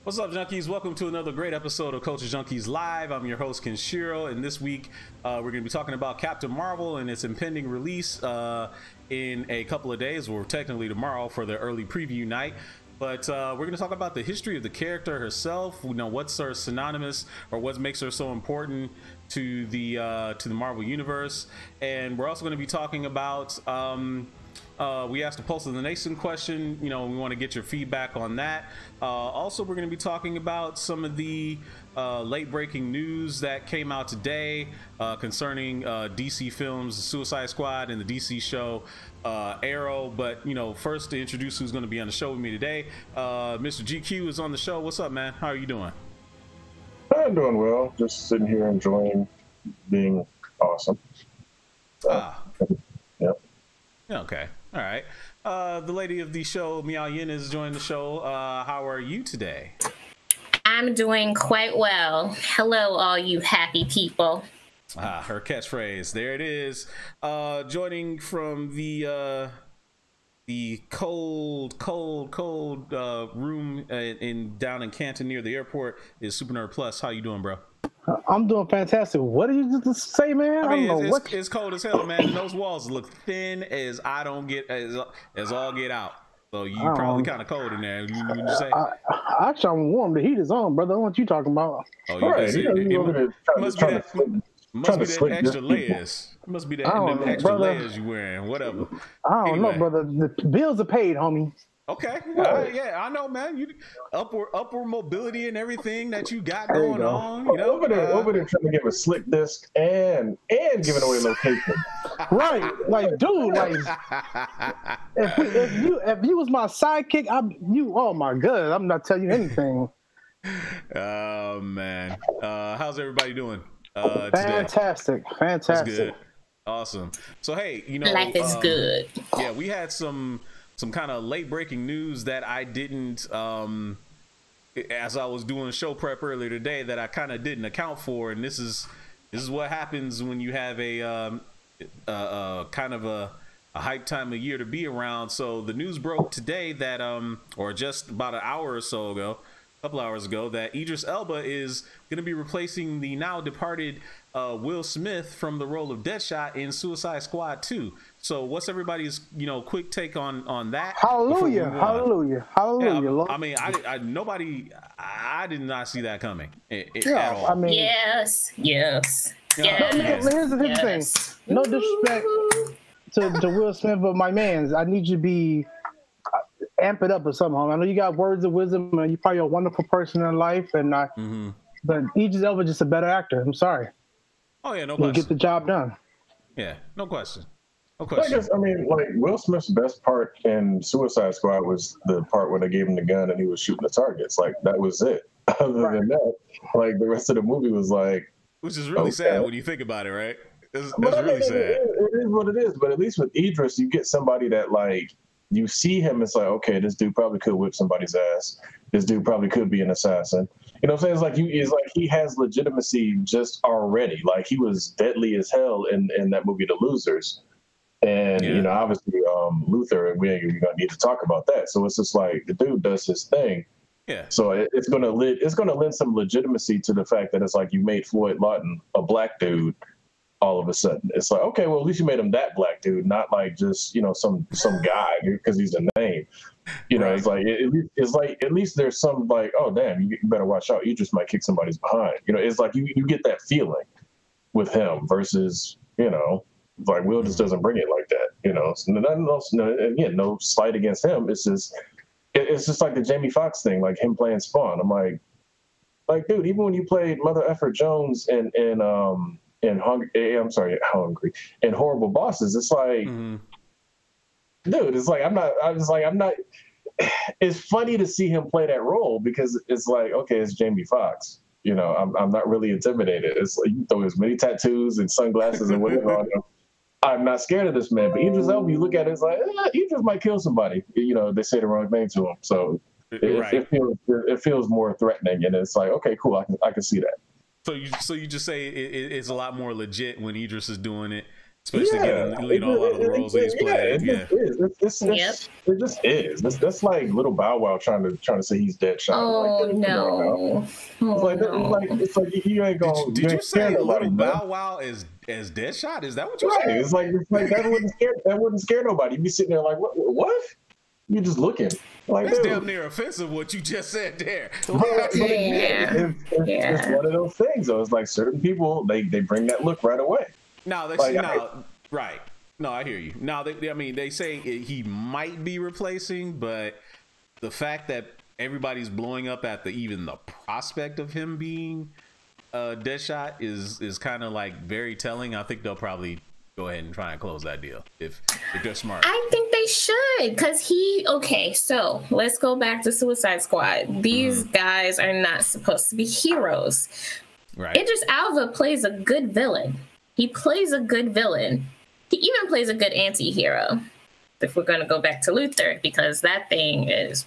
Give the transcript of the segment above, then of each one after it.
What's up, Junkies? Welcome to another great episode of Culture Junkies Live. I'm your host, Kenshiro, and this week we're going to be talking about Captain Marvel and its impending release in a couple of days, or technically tomorrow for the early preview night. But we're going to talk about the history of the character herself. You know, what's her synonymous, or what makes her so important to the Marvel universe. And we're also going to be talking about we asked the Pulse of the Nation question. You know, we want to get your feedback on that. Also, we're going to be talking about some of the late breaking news that came out today concerning DC Films' Suicide Squad and the DC show Arrow. But, you know, first to introduce who's going to be on the show with me today, Mr. GQ is on the show. What's up, man? How are you doing? I'm doing well. Just sitting here enjoying being awesome. Yep. Okay. All right. The lady of the show, Miao Yin, is joining the show. How are you today? I'm doing quite well. Hello, all you happy people. Her catchphrase. There it is. Joining from the cold room down in Canton near the airport is Super Nerd Plus. How you doing, bro? I'm doing fantastic. What did you just say, man? I mean, it's cold as hell, man. And those walls look thin as all get out. So you probably kind of cold in there. You say? Actually, I'm warm. The heat is on, brother. What you talking about? Oh, you right. It must be that extra layers. It must be that extra layers you wearing. Whatever. I don't know, brother. The bills are paid, homie. Okay. Yeah, I know, man. You upward mobility and everything that you got going on. You know, over there trying to give a slick disc and giving away location. Right, like, dude, like, if you was my sidekick, oh my god, I'm not telling you anything. Oh man, how's everybody doing? Fantastic. That's good. Awesome. So hey, you know, life is good. Yeah, we had some kind of late breaking news that I didn't as I was doing show prep earlier today that I kind of didn't account for, and this is what happens when you have a kind of a hype time of year to be around. So the news broke today that or just about an hour or so ago, a couple hours ago, that Idris Elba is going to be replacing the now departed Will Smith from the role of Deadshot in Suicide Squad 2. So what's everybody's, you know, quick take on that? Hallelujah. Yeah, I mean, I did not see that coming at all. I mean, yes. Here's the thing. No disrespect to Will Smith, but my man, I need you to be amp it up or something. I know you got words of wisdom, and you're probably a wonderful person in life, and but Idris Elba just a better actor. I'm sorry. Oh yeah, no question. question. Get the job done. Yeah, no question. I guess, I mean, like, Will Smith's best part in Suicide Squad was the part where they gave him the gun and he was shooting the targets. Like, that was it. Other than that, like, the rest of the movie was like, which is really sad when you think about it, right? It's really sad. It is what it is. But at least with Idris, you get somebody that, like, you see him, it's like, okay, this dude probably could whip somebody's ass. This dude probably could be an assassin. You know what I'm saying? It's like he has legitimacy just already. Like, he was deadly as hell in that movie, The Losers. And, you know, obviously, Luther, we're going to need to talk about that. So it's just like the dude does his thing. Yeah. So it's going to lend some legitimacy to the fact that it's like you made Floyd Lawton a black dude all of a sudden. It's like, okay, well, at least you made him that black dude, not like just, you know, some guy because he's a name. You know, right. It's like at least there's some like, oh, damn, you better watch out. You just might kick somebody's behind. You know, it's like you get that feeling with him versus, you know, like Will just doesn't bring it like that, you know. Again, no slight against him. It's just like the Jamie Foxx thing, like him playing Spawn. I'm like, dude, even when you played Mother Effer Jones and Hungry and Horrible Bosses, it's like, dude, it's like I'm not. It's funny to see him play that role because it's like, okay, it's Jamie Foxx. You know, I'm not really intimidated. It's like you throw as many tattoos and sunglasses and whatever on him. I'm not scared of this man. But Idris Elba, you look at it, it's like, Idris might kill somebody. You know, they say the wrong thing to him. So it feels more threatening. And it's like, okay, cool. I can see that. So you just say it's a lot more legit when Idris is doing it Especially getting a lot of the roles that he's played. It just is. That's like little Bow Wow trying to say he's Deadshot. Oh no! It's like you ain't gonna. Did you say little Bow Wow as Deadshot? Is that what you said? It's like that wouldn't scare nobody. You'd be sitting there like, what? You're just looking. Like, that's damn near offensive what you just said there. It's one of those things though. It's like certain people they bring that look right away. No, right. No, I hear you. Now, they say he might be replacing, but the fact that everybody's blowing up at even the prospect of him being Deadshot is kind of like very telling. I think they'll probably go ahead and try and close that deal if they're smart. I think they should, because so let's go back to Suicide Squad. These guys are not supposed to be heroes. Right. Idris Elba plays a good villain. He plays a good villain. He even plays a good anti-hero. If we're going to go back to Luther, because that thing is,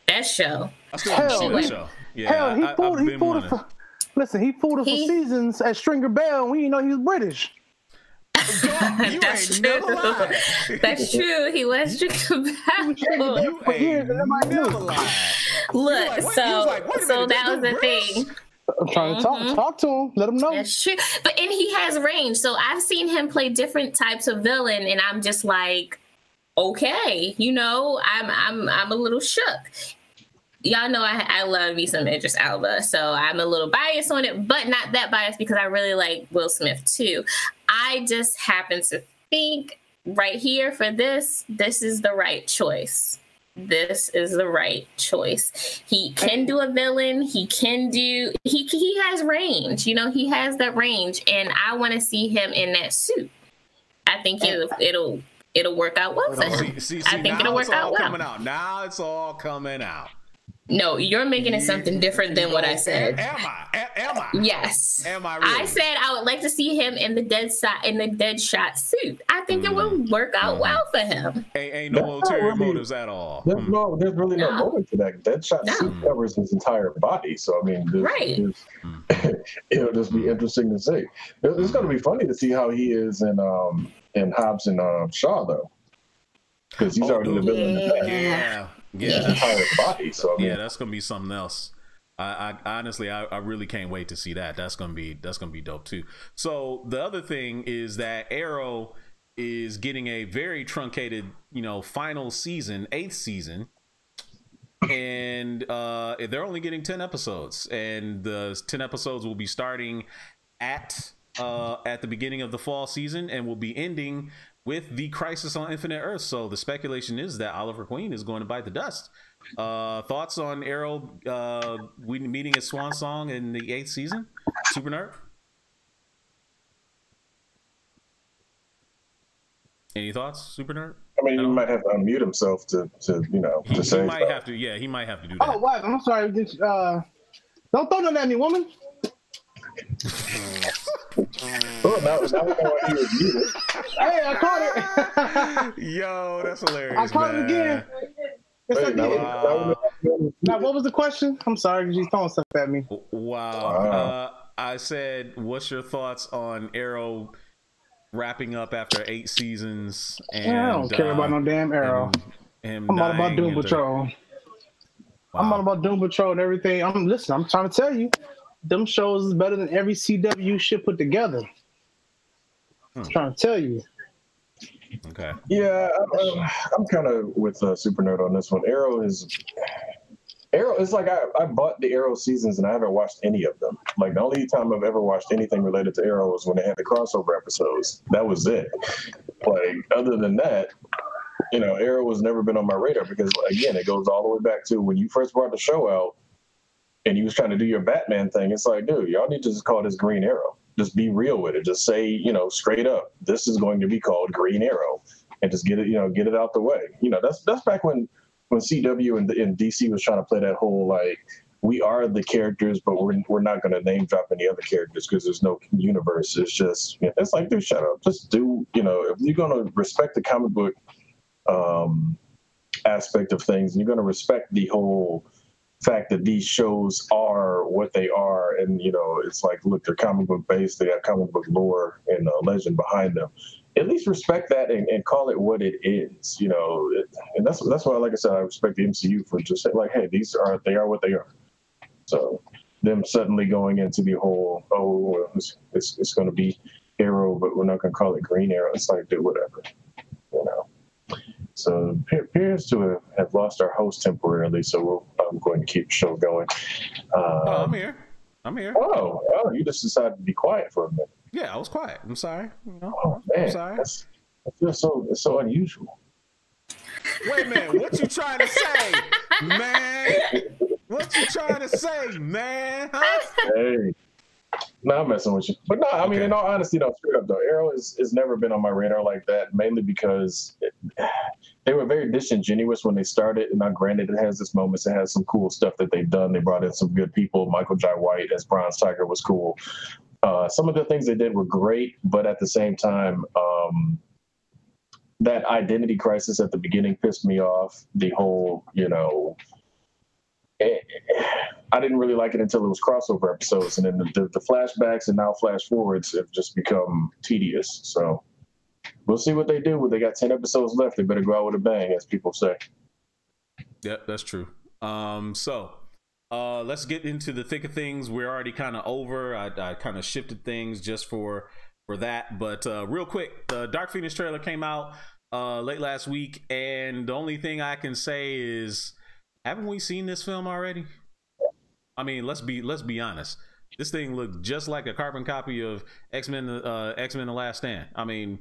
that show. I still haven't seen that show. Yeah, he fooled us for seasons at Stringer Bell, and we didn't know he was British. That's true. That's true. He was Stringer Bell. You ain't never lied. Look, so that was the thing. I'm trying to talk to him, let him know. That's true. And he has range. So I've seen him play different types of villain, and I'm just like, okay, I'm a little shook. Y'all know I love me some Idris Elba, so I'm a little biased on it, but not that biased because I really like Will Smith too. I just happen to think right here for this is the right choice. This is the right choice. He can do a villain. He has range. He has that range, and I want to see him in that suit. I think it'll work out well for him. I think it'll work out well. Now it's all coming out. No, you're making it something different than what I said. Am I? Yes. Am I really? I said I would like to see him in the Deadshot suit. I think it will work out well for him. Ain't no ulterior motives at all. There's really no motive to that. Deadshot suit covers his entire body, so I mean, it'll just be interesting to see. It's going to be funny to see how he is in Hobbs and Shaw though, because he's already the villain. Yeah, entire body. So I mean, that's gonna be something else. I honestly, I really can't wait to see that. That's gonna be dope too. So the other thing is that Arrow is getting a very truncated, final season, 8th season, and they're only getting 10 episodes, and the 10 episodes will be starting at the beginning of the fall season and will be ending with the Crisis on Infinite Earth. So the speculation is that Oliver Queen is going to bite the dust. Thoughts on Arrow meeting its swan song in the 8th season? Super Nerd? Any thoughts, Super Nerd? I mean, he might have to unmute himself to say. He might have to. Yeah, he might have to do that. Oh, wow. I'm sorry. Don't throw nothing at me, woman. Oh, now we know why he was muted. Hey, I caught it. Yo, that's hilarious. I caught it again. Yes, I did. Now, what was the question? I'm sorry, she's throwing stuff at me. Wow. I said, what's your thoughts on Arrow wrapping up after 8 seasons? And I don't care about no damn Arrow. I'm all about Doom Patrol. Wow. I'm all about Doom Patrol and everything. I'm trying to tell you. Them shows is better than every CW shit put together. I'm trying to tell you. Okay. Yeah, I'm kind of with Super Nerd on this one. Arrow is like I bought the Arrow seasons and I haven't watched any of them. Like the only time I've ever watched anything related to Arrow was when they had the crossover episodes. That was it. Like other than that, Arrow has never been on my radar because again, it goes all the way back to when you first brought the show out. And you was trying to do your Batman thing. It's like, dude, y'all need to just call this Green Arrow. Just be real with it. Just say, straight up, this is going to be called Green Arrow, and just get it out the way. That's back when CW and DC was trying to play that whole like, we are the characters, but we're not going to name drop any other characters because there's no universe. It's just, it's like, dude, shut up. Just do, if you're going to respect the comic book aspect of things, and you're going to respect the whole fact that these shows are what they are, and it's like, look, they're comic book based, they have comic book lore and legend behind them. at least respect that and call it what it is, you know. And that's why, like I said, I respect the MCU for just saying, like, hey, they are what they are. So them suddenly going into the whole, it's going to be Arrow, but we're not going to call it Green Arrow. It's like, dude, whatever, you know. So it appears to have lost our host temporarily, so I'm going to keep the show going. I'm here. Oh, you just decided to be quiet for a minute. Yeah, I was quiet. I'm sorry. You know, oh, man. I'm sorry. I feel so unusual. Wait a minute. What you trying to say, man? What you trying to say, man? Huh? Hey. No, I'm messing with you. But no, I mean, in all honesty, no, straight up though, Arrow has never been on my radar like that, mainly because they were very disingenuous when they started. And now, granted, it has its moments. It has some cool stuff that they've done. They brought in some good people. Michael Jai White as Bronze Tiger was cool. Some of the things they did were great, but at the same time, that identity crisis at the beginning pissed me off. The whole, you know, I didn't really like it until it was crossover episodes, and then the flashbacks and now flash forwards have just become tedious. So we'll see what they do. When they got 10 episodes left, they better go out with a bang, as people say. Yep, that's true. So let's get into the thick of things. We're already kind of over. I kind of shifted things just for that, but real quick, the Dark Phoenix trailer came out late last week, and the only thing I can say is, haven't we seen this film already? I mean, let's be honest. This thing looked just like a carbon copy of X-Men: The Last Stand. I mean,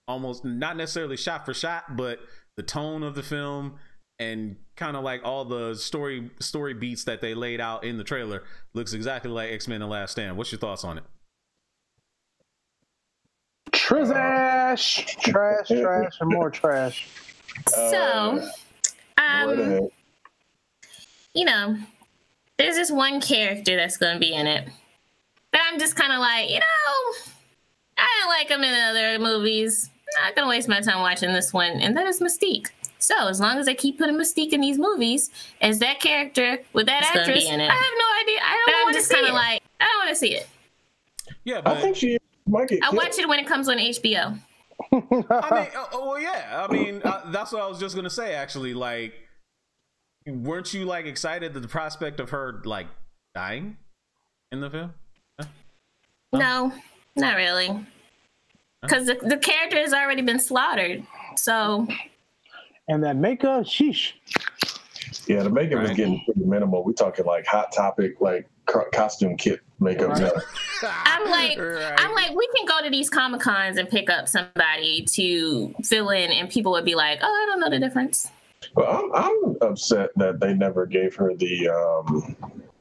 almost not necessarily shot for shot, but the tone of the film and kind of like all the story beats that they laid out in the trailer looks exactly like X-Men: The Last Stand. What's your thoughts on it? Trash, and more trash. So, you know, there's this one character that's going to be in it, but I'm just kind of like, you know, I didn't like him in the other movies. I'm not going to waste my time watching this one, and that is Mystique. So as long as they keep putting Mystique in these movies as that character with that actress, I have no idea. I don't want to see it. Like, I don't want to see it. Yeah, but I think she might get I'll watch it when it comes on HBO. I mean, well, yeah. I mean, that's what I was just going to say, actually. Like, weren't you like excited at the prospect of her like dying in the film? Huh? No, not really. Because the character has already been slaughtered. So. And that makeup, sheesh. Yeah, the makeup is getting pretty minimal. We're talking like Hot Topic, like costume kit makeup. Right. I'm like, we can go to these Comic-Cons and pick up somebody to fill in, and people would be like, "Oh, I don't know the difference." Well, I'm upset that they never gave her the,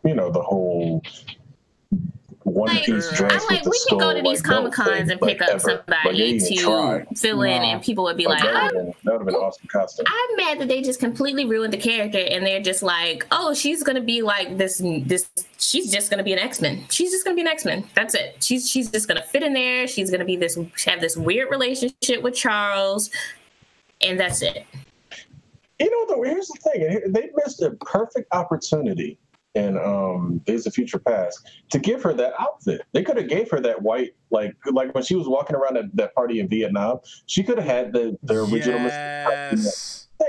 you know, the whole one-piece dress. I'm like, we can go to these Comic-Cons and pick up somebody to fill in, and people would be like, that would have been an awesome costume. I'm mad that they just completely ruined the character, and they're just like, oh, she's gonna be like this. She's just gonna be an X-Men. She's just gonna be an X-Men. That's it. She's just gonna fit in there. She's gonna be have this weird relationship with Charles, and that's it. You know, though, here's the thing. They missed a perfect opportunity in Days of Future Past to give her that outfit. They could have gave her that white, like when she was walking around at that party in Vietnam, she could have had the original thing.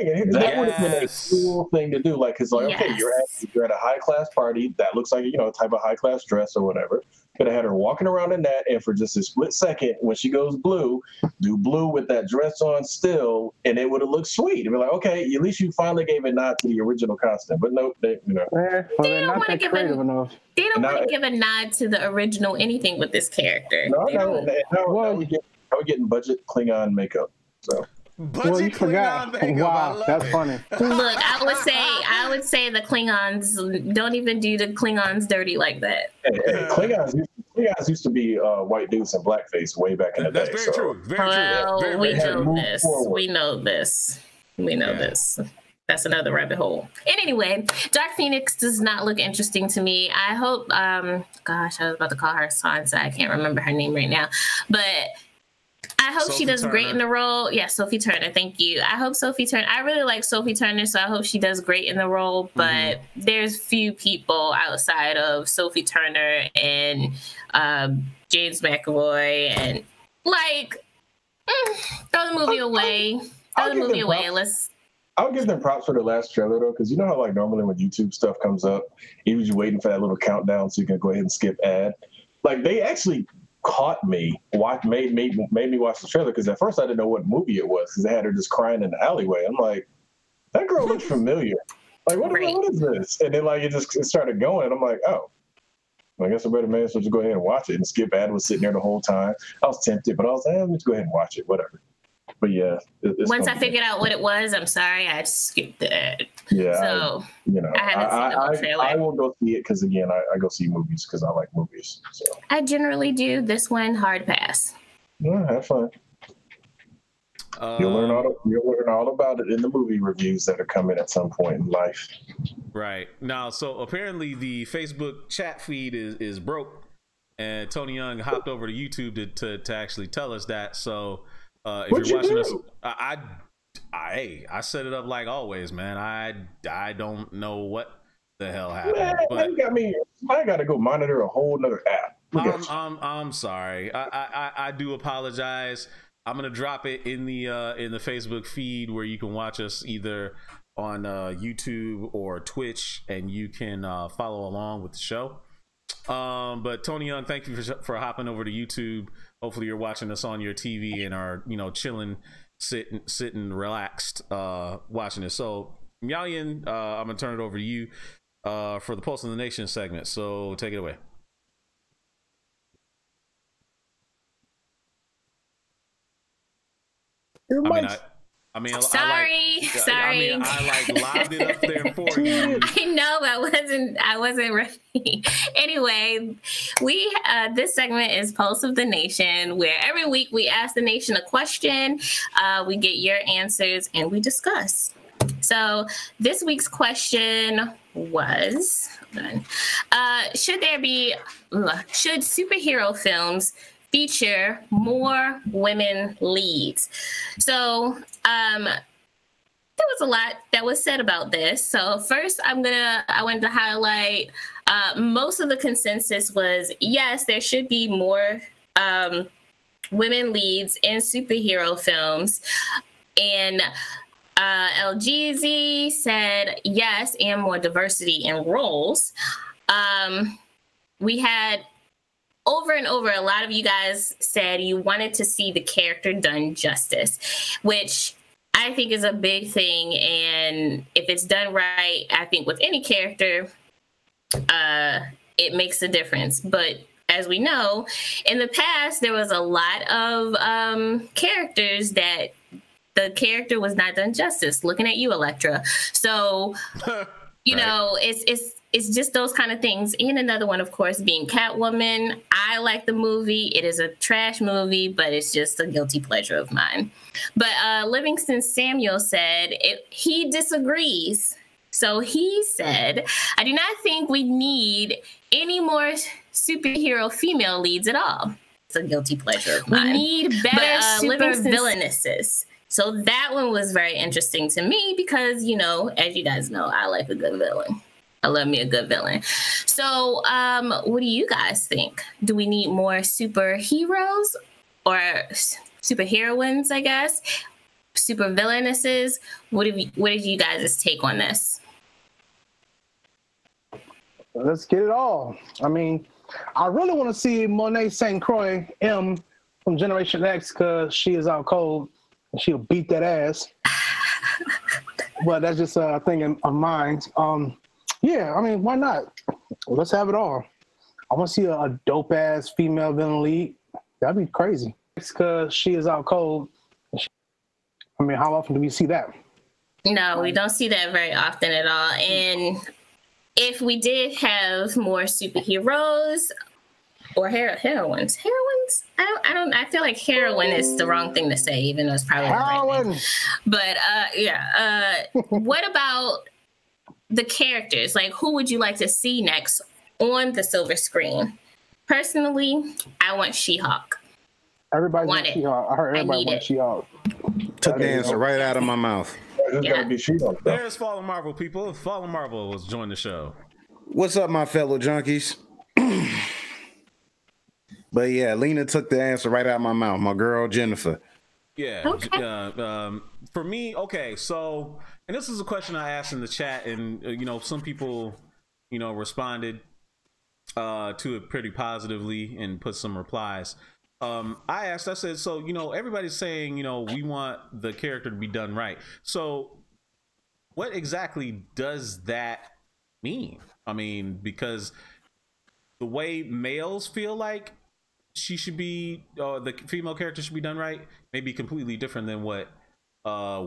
And that would have been a cool thing to do. Like, it's like, okay, you're at a high-class party. That looks like, you know, a type of high-class dress or whatever. Could have had her walking around in that, and for just a split second, when she goes blue, do blue with that dress on still, and it would have looked sweet. It'd be like, okay, at least you finally gave a nod to the original costume. But nope, they don't want to give a nod to the original anything with this character. Now we're getting budget Klingon makeup. So. Well, you forgot. Wow, that's funny. Look, I would say the Klingons don't even do the Klingons dirty like that. Hey, Klingons used to be white dudes in blackface way back in the day. That's very true. Very true. We know this. That's another rabbit hole. And anyway, Dark Phoenix does not look interesting to me. I hope. Gosh, I was about to call her Sansa. I can't remember her name right now, but. I hope she does great in the role. Yeah, Sophie Turner. Thank you. I hope Sophie Turner. I really like Sophie Turner, so I hope she does great in the role. But there's few people outside of Sophie Turner and James McAvoy, and like Throw the movie away. Throw the movie away. I'll give them props for the last trailer though, because you know how like normally when YouTube stuff comes up, even you're waiting for that little countdown so you can go ahead and skip ad. Like they actually caught me, made me watch the trailer because at first I didn't know what movie it was because they had her just crying in the alleyway. I'm like, that girl looks familiar. Like what is this? And then like it started going. And I'm like, oh, I guess I better may as well just go ahead and watch it. And skip ad was sitting there the whole time. I was tempted, but I was like, let's go ahead and watch it. Whatever. But yeah, once I figured out what it was, I'm sorry, I skipped it. Yeah, so I haven't seen the whole trailer. I will go see it because again, I go see movies because I like movies. So I generally do. This one, hard pass. Yeah, have fun. You'll learn all about it in the movie reviews that are coming at some point in life. Right now, so apparently the Facebook chat feed is broke, and Tony Young hopped over to YouTube to actually tell us that. So. If you're watching us, I set it up like always, man. I don't know what the hell happened. Man, but I gotta go monitor a whole nother app. I'm sorry. I do apologize. I'm gonna drop it in the Facebook feed where you can watch us either on YouTube or Twitch, and you can follow along with the show. But Tony Young, thank you for hopping over to YouTube. Hopefully you're watching us on your TV and are, chilling, sitting relaxed, watching this. So Miaoyan, I'm gonna turn it over to you for the Pulse of the Nation segment. So take it away. Sorry. I lobbed it up there for you. I know, I wasn't ready. Anyway, this segment is Pulse of the Nation, where every week we ask the nation a question, we get your answers, and we discuss. So this week's question was, should superhero films feature more women leads? So there was a lot that was said about this. So first I wanted to highlight most of the consensus was yes, there should be more women leads in superhero films. And LGZ said yes, and more diversity in roles. We had over and over, a lot of you guys said you wanted to see the character done justice, which I think is a big thing. And if it's done right, I think with any character, it makes a difference. But as we know, in the past, there was a lot of characters that the character was not done justice. Looking at you, Elektra. So, you know, it's just those kind of things. And another one, of course, being Catwoman. I like the movie. It is a trash movie, but it's just a guilty pleasure of mine. But Livingston Samuel said he disagrees. So he said, I do not think we need any more superhero female leads at all. It's a guilty pleasure of mine. We need better super villainesses. So that one was very interesting to me because, you know, as you guys know, I like a good villain. I love me a good villain. So what do you guys think? Do we need more superheroes or superheroines, I guess? Super villainesses? What did you guys' take on this? Let's get it all. I mean, I really want to see Monet St. Croix, M, from Generation X, because she is out cold and she'll beat that ass. But that's just a thing of mine. Yeah, I mean, why not? Let's have it all. I want to see a dope-ass female villain lead. That'd be crazy. It's because she is out cold. I mean, how often do we see that? No, we don't see that very often at all. And if we did have more superheroes or heroines, I feel like heroine is the wrong thing to say, even though it's probably the right thing. But what about the characters? Like, who would you like to see next on the silver screen? Personally, I want She-Hulk. Everybody wants She-Hulk. I heard everybody wants She-Hulk. Took the answer right out of my mouth. Gotta be She-Hulk, though. There's Fallen Marvel, people. Fallen Marvel was joined the show. What's up, my fellow junkies? But yeah, Lena took the answer right out of my mouth. My girl, Jennifer. Yeah. Okay. For me, okay. So, and this is a question I asked in the chat, and some people, responded to it pretty positively and put some replies. I said, so everybody's saying we want the character to be done right. So, what exactly does that mean? I mean, because the way males feel like she should be, the female character should be done right, may be completely different than what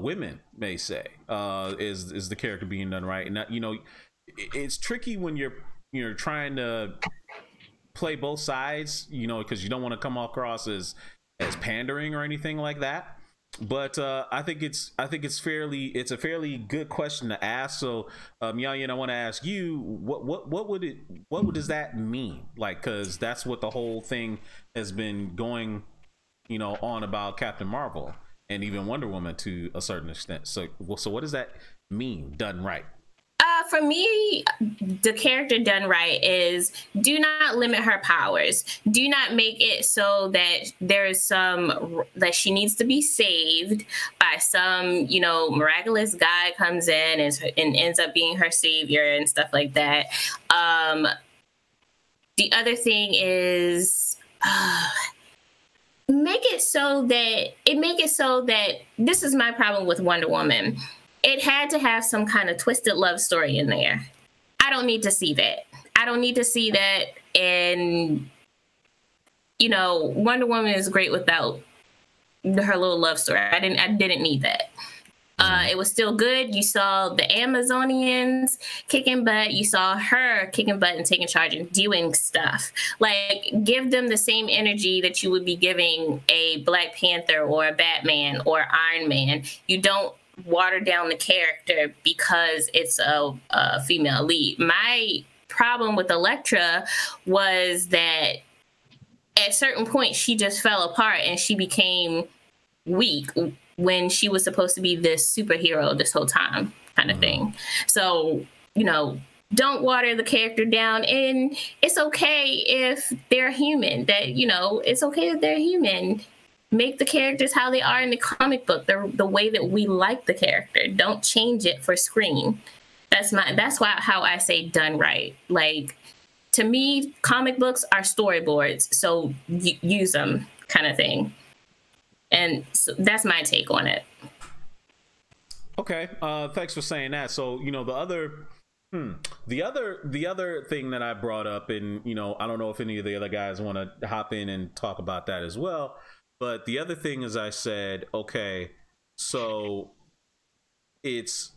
women may say is the character being done right. And that, it's tricky when you're trying to play both sides, because you don't want to come across as pandering or anything like that. But I think it's a fairly good question to ask. So, Yayan, I want to ask you, what does that mean? Like, because that's what the whole thing has been going, on about Captain Marvel and even Wonder Woman to a certain extent. So what does that mean, done right? For me, the character done right is do not limit her powers. Do not make it so that there's that she needs to be saved by some, miraculous guy comes in and ends up being her savior and stuff like that. The other thing is make it so that this is my problem with Wonder Woman. It had to have some kind of twisted love story in there. I don't need to see that. And, Wonder Woman is great without her little love story. I didn't need that. It was still good. You saw the Amazonians kicking butt. You saw her kicking butt and taking charge and doing stuff. Like, give them the same energy that you would be giving a Black Panther or a Batman or Iron Man. You don't water down the character because it's a female lead. My problem with Elektra was that at certain point she just fell apart and she became weak when she was supposed to be this superhero this whole time kind of thing. So, don't water the character down, and it's okay if they're human. It's okay that they're human. Make the characters how they are in the comic book, the way that we like the character. Don't change it for screen. That's how I say done right. Like, to me, comic books are storyboards, so use them, kind of thing. And so that's my take on it. Okay, thanks for saying that. So the other thing that I brought up, and I don't know if any of the other guys want to hop in and talk about that as well. But the other thing is, I said, okay, so it's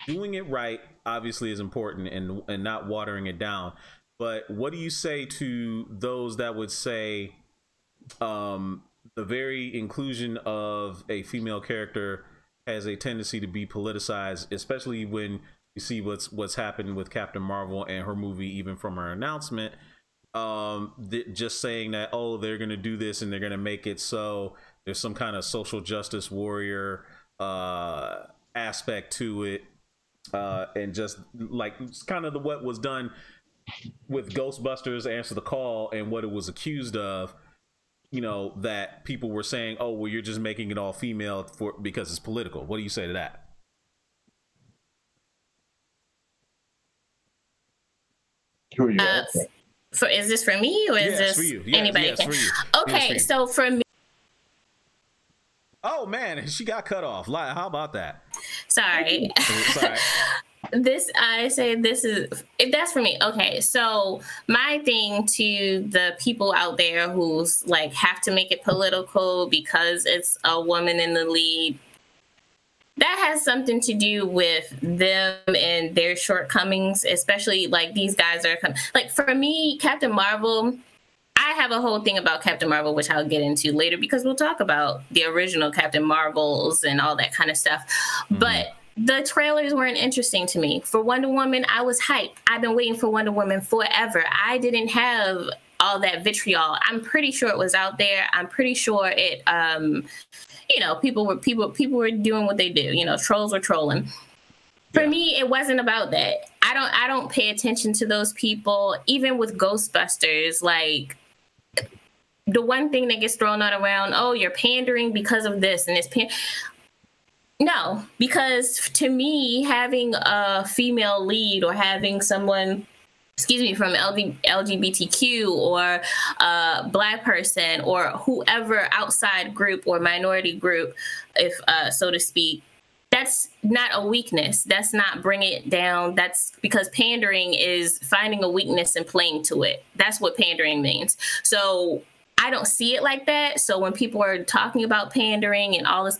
doing it right, obviously, is important, and not watering it down. But what do you say to those that would say the very inclusion of a female character has a tendency to be politicized, especially when you see what's happened with Captain Marvel and her movie, even from her announcement? Just saying that, oh, they're gonna do this and they're gonna make it so there's some kind of social justice warrior aspect to it, and just like it's kind of what was done with Ghostbusters Answer the Call and what it was accused of, that people were saying, oh, well, you're just making it all female because it's political. What do you say to that? Who are you asking? Is this for me or is this for you? Anybody? Yes, for you. Okay, Yes, so for me. Oh man, she got cut off. How about that? Sorry. Sorry. If that's for me. Okay, so my thing to the people out there who's like have to make it political because it's a woman in the lead, that has something to do with them and their shortcomings, especially like these guys are like, for me, Captain Marvel, I have a whole thing about Captain Marvel, which I'll get into later because we'll talk about the original Captain Marvels and all that kind of stuff. Mm-hmm. But the trailers weren't interesting to me. For Wonder Woman, I was hyped. I've been waiting for Wonder Woman forever. I didn't have all that vitriol. I'm pretty sure it was out there. I'm pretty sure it, people were doing what they do. Trolls were trolling. For me, it wasn't about that. I don't pay attention to those people. Even with Ghostbusters, like, the one thing that gets thrown out around, oh, you're pandering because of this and it's no, because to me, having a female lead or having someone, from LGBTQ or a Black person or whoever outside group or minority group, if so to speak, that's not a weakness. That's not bringing it down. That's because pandering is finding a weakness and playing to it. That's what pandering means. So I don't see it like that. So when people are talking about pandering and all this,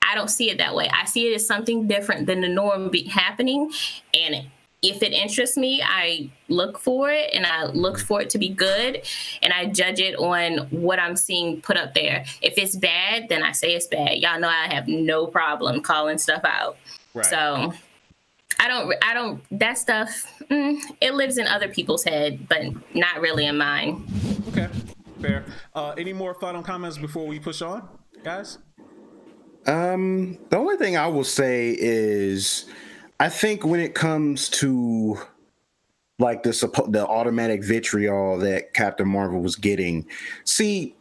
I don't see it that way. I see it as something different than the norm happening. And if it interests me, I look for it and I look for it to be good and I judge it on what I'm seeing put up there. If it's bad, then I say it's bad. Y'all know I have no problem calling stuff out. Right. So I don't, that stuff, it lives in other people's head, but not really in mine. Okay, fair. Any more final comments before we push on, guys? The only thing I will say is, I think when it comes to like the automatic vitriol that Captain Marvel was getting, see,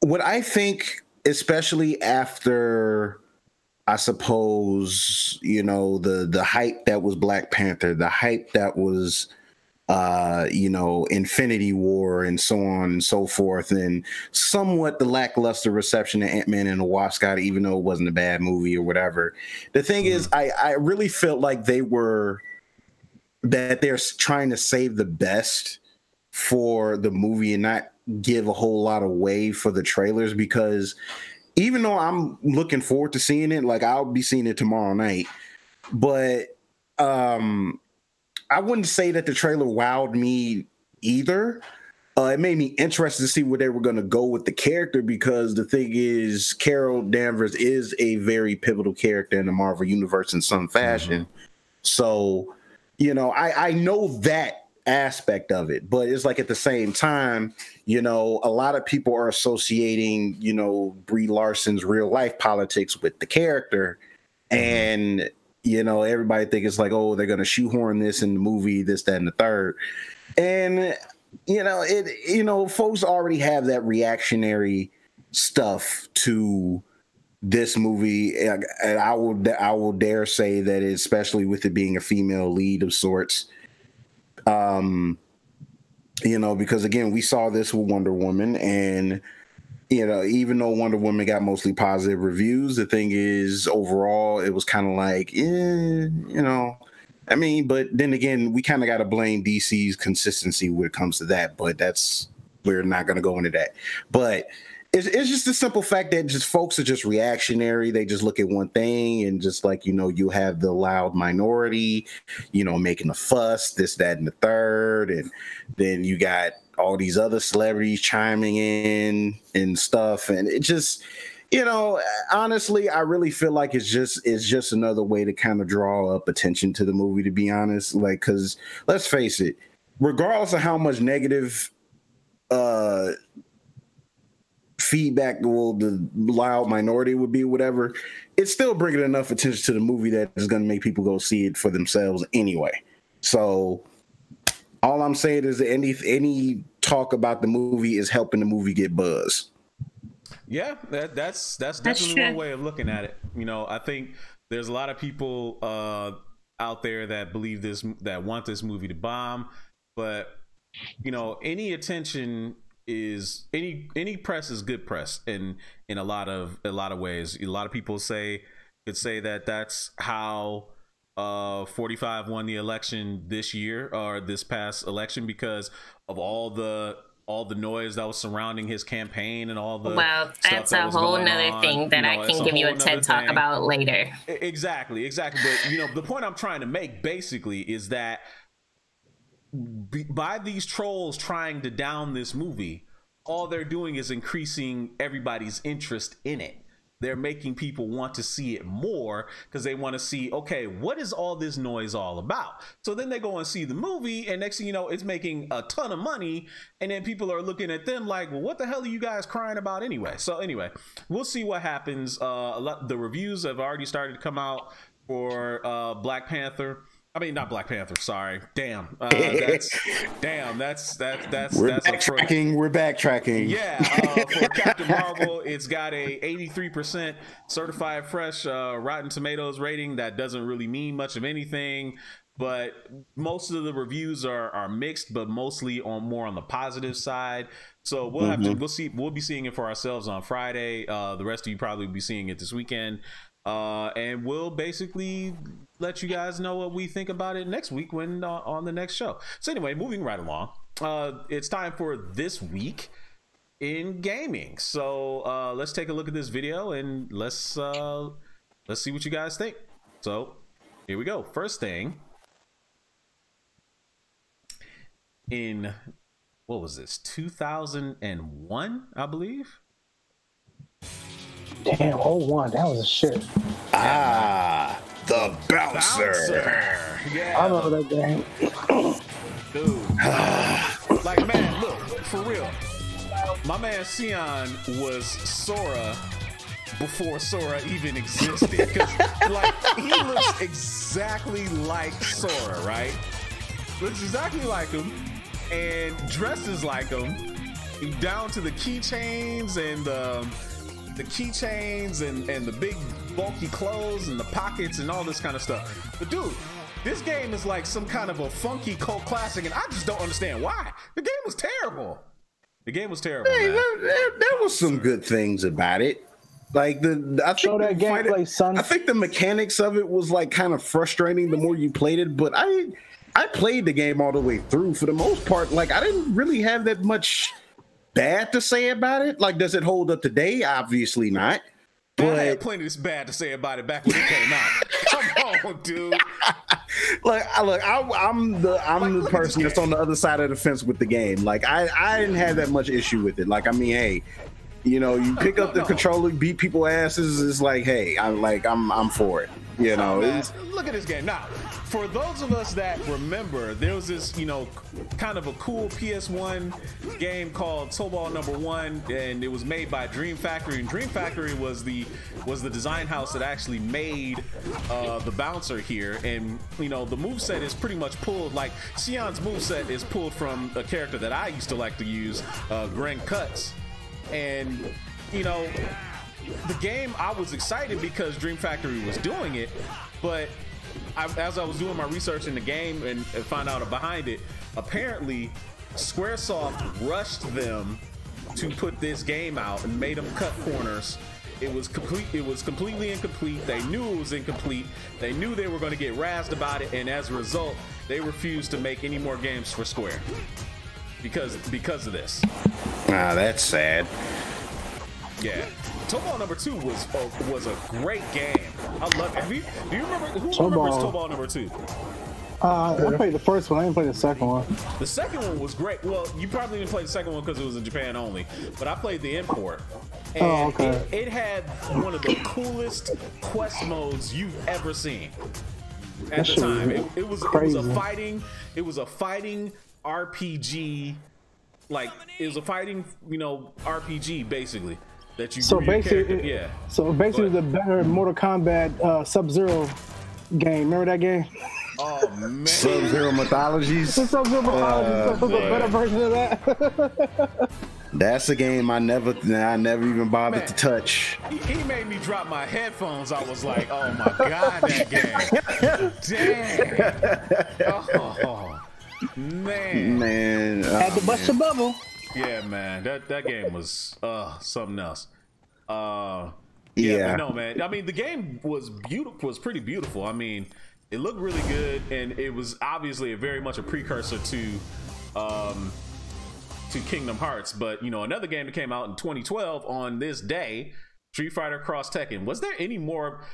what I think, especially after, I suppose, you know, the hype that was Black Panther, the hype that was you know, Infinity War and so on and so forth, and somewhat the lackluster reception that Ant-Man and the Wasp got, even though it wasn't a bad movie or whatever. The thing is, I really felt like they're trying to save the best for the movie and not give a whole lot away for the trailers, because even though I'm looking forward to seeing it, like I'll be seeing it tomorrow night, but I wouldn't say that the trailer wowed me either. It made me interested to see where they were going to go with the character, because the thing is, Carol Danvers is a very pivotal character in the Marvel Universe in some fashion. So, you know, I know that aspect of it, but it's like at the same time, you know, a lot of people are associating, you know, Brie Larson's real life politics with the character. And you know, everybody think it's like, oh, they're going to shoehorn this in the movie, this, that, and the third. And, you know, folks already have that reactionary stuff to this movie. And I will dare say that, especially with it being a female lead of sorts, you know, because again, we saw this with Wonder Woman, and you know, even though Wonder Woman got mostly positive reviews, the thing is, overall, it was kind of like, you know, I mean, but then again, we kind of got to blame DC's consistency when it comes to that, but we're not going to go into that. But it's just the simple fact that just folks are just reactionary. They just look at one thing and just like, you know, you have the loud minority, you know, making a fuss, this, that, and the third. And then you got all these other celebrities chiming in and stuff. And it just, you know, honestly, I really feel like it's just another way to kind of draw up attention to the movie, to be honest. Like, because let's face it, regardless of how much negative feedback the loud minority would be, whatever, it's still bringing enough attention to the movie that is going to make people go see it for themselves anyway. So all I'm saying is that any talk about the movie is helping the movie get buzz. Yeah, that's definitely one way of looking at it. You know, I think there's a lot of people out there that believe this, that want this movie to bomb, but you know, any attention is any press is good press in a lot of ways. A lot of people could say that that's how 45 won the election this year, or this past election, because of all the noise that was surrounding his campaign and all the that's a whole nother thing that I can give you a TED talk about later. Exactly. But you know, the point I'm trying to make basically is that by these trolls trying to down this movie, all they're doing is increasing everybody's interest in it. They're making people want to see it more because they want to see, okay, what is all this noise all about? So then they go and see the movie, and next thing you know, it's making a ton of money, and then people are looking at them like, well, what the hell are you guys crying about anyway? So anyway, we'll see what happens. The reviews have already started to come out for Black Panther. I mean, not Black Panther. Sorry. Damn. That's backtracking. We're backtracking. Yeah. For Captain Marvel, it's got a 83% certified fresh Rotten Tomatoes rating. That doesn't really mean much of anything, but most of the reviews are mixed, but mostly more on the positive side. So we'll have to we'll be seeing it for ourselves on Friday. The rest of you probably will be seeing it this weekend. And we'll basically let you guys know what we think about it next week when on the next show. So anyway, moving right along, it's time for This Week in Gaming. So let's take a look at this video and let's see what you guys think. So here we go. First thing, in what was this, 2001, I believe. Damn, 01, that was a shit. The bouncer. Yeah, I remember that game. Dude. Like, man, look, for real. My man Sion was Sora before Sora even existed. Because, like, he looks exactly like Sora, right? Looks exactly like him and dresses like him, down to the keychains and the keychains and the big bulky clothes and the pockets and all this kind of stuff. But dude, this game is like some kind of a funky cult classic, and I just don't understand why. The game was terrible. The game was terrible. Hey, there was some good things about it. Like I think the mechanics of it was like kind of frustrating the more you played it, but I played the game all the way through for the most part. Like, I didn't really have that much bad to say about it. Like, does it hold up today? Obviously not. But I had plenty of bad to say about it back when it came out. Come on, dude. I'm the person that's on the other side of the fence with the game. Like, I didn't have that much issue with it. Like, I mean, hey, you know, you pick up the controller, beat people asses. It's like, hey, I'm for it. You know, look at this game now. For those of us that remember, there was this, you know, kind of a cool PS1 game called Tobal No. 1, and it was made by Dream Factory. And Dream Factory was the design house that actually made the bouncer here. And you know, the moveset is pretty much pulled, like Sion's moveset is pulled from a character that I used to like to use, Gren Cuts. And you know, the game, I was excited because Dream Factory was doing it, but as I was doing my research in the game and found out behind it, apparently Squaresoft rushed them to put this game out and made them cut corners. It was completely incomplete. They knew it was incomplete. They knew they were going to get razzed about it, and as a result, they refused to make any more games for Square because of this. Ah, that's sad. Yeah. Tobal No. 2 was a great game. I love it. Do you remember who remembers Tobal No. 2? I played the first one. I didn't play the second one. The second one was great. Well, you probably didn't play the second one because it was in Japan only. But I played the import, and it had one of the coolest quest modes you've ever seen. At the time, it was a fighting RPG. Like, it was a fighting, you know, RPG basically. That you so basically, the better Mortal Kombat Sub-Zero game. Remember that game? Oh man, Sub-Zero Mythologies. Sub-Zero Mythologies. The better version of that. That's a game I never even bothered to touch. He made me drop my headphones. I was like, oh my god, that game. Damn. Oh man. Had to bust a bubble. Yeah, man, that game was something else. But no, man. I mean, the game was pretty beautiful. I mean, it looked really good, and it was obviously very much a precursor to Kingdom Hearts. But you know, another game that came out in 2012 on this day, Street Fighter Cross Tekken. Was there any more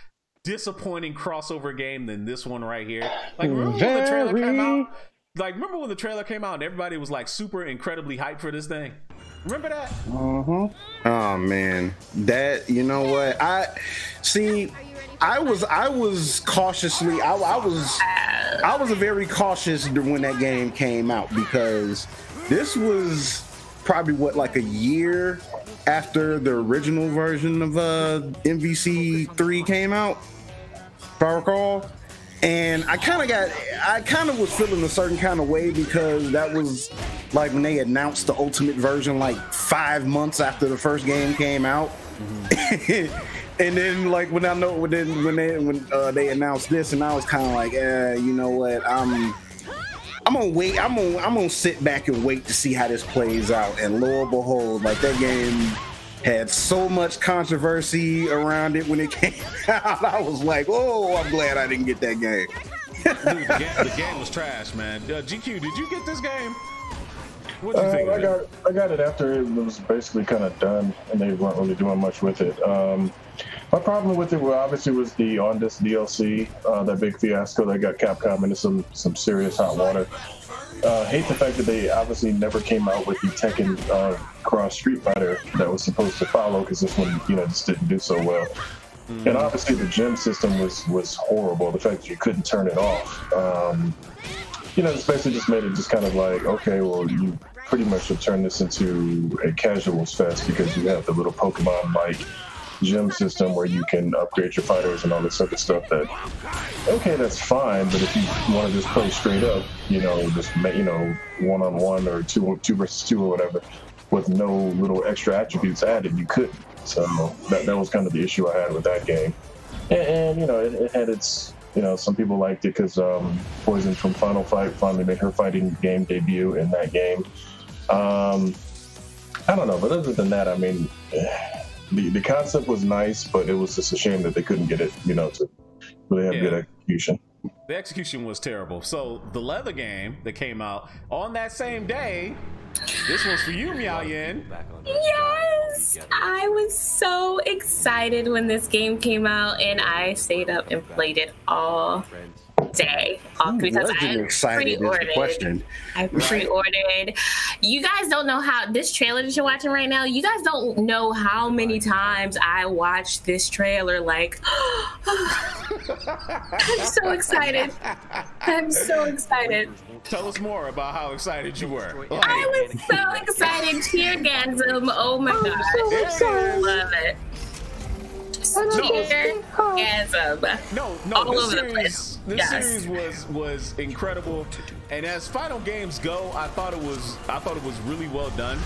disappointing crossover game than this one right here? Like, remember when the trailer came out? Remember when the trailer came out and everybody was like super incredibly hyped for this thing? Remember that? Oh man, that, you know what? I was cautiously. I was very cautious when that game came out because this was probably like a year after the original version of MVC 3 came out, if I recall. And I kind of was feeling a certain kind of way because that was like when they announced the Ultimate version like 5 months after the first game came out. And then like when they announced this, and I was kind of like, you know what, I'm gonna wait. I'm gonna sit back and wait to see how this plays out. And lo and behold, like that game had so much controversy around it when it came out. I was like, oh, I'm glad I didn't get that game. Dude, the game was trash, man. GQ, did you get this game? What did you think? I got it after it was basically kind of done, and they weren't really doing much with it. My problem with it, obviously, was the On This DLC, that big fiasco that got Capcom into some serious hot water. Hate the fact that they obviously never came out with the Tekken Cross Street Fighter that was supposed to follow, because this one, just didn't do so well. And obviously the gym system was horrible. The fact that you couldn't turn it off, this basically just made it just kind of like, okay, well, you pretty much should turn this into a casuals fest, because you have the little Pokemon-like gym system where you can upgrade your fighters and all this other stuff. That, okay, that's fine, but if you want to just play straight up, just one-on-one or two versus two or whatever, with no little extra attributes added, you couldn't. So that was kind of the issue I had with that game. And it had its, some people liked it because Poison from Final Fight finally made her fighting game debut in that game. I don't know, but other than that, I mean, the concept was nice, but it was just a shame that they couldn't get it, to really have good execution. The execution was terrible. So the leather game that came out on that same day, this one's for you, Miao Yin. Yes! I was so excited when this game came out, and I stayed up and played it all day. Because I pre-ordered. I pre-ordered. You guys don't know how this trailer that you're watching right now, you guys don't know how many times I watched this trailer. Like, I'm so excited. I'm so excited. Tell us more about how excited you were. I was so excited. Teargasm. Oh my god. I love it. Teargasm. No, all over the place. This series was incredible, and as final games go, I thought it was really well done.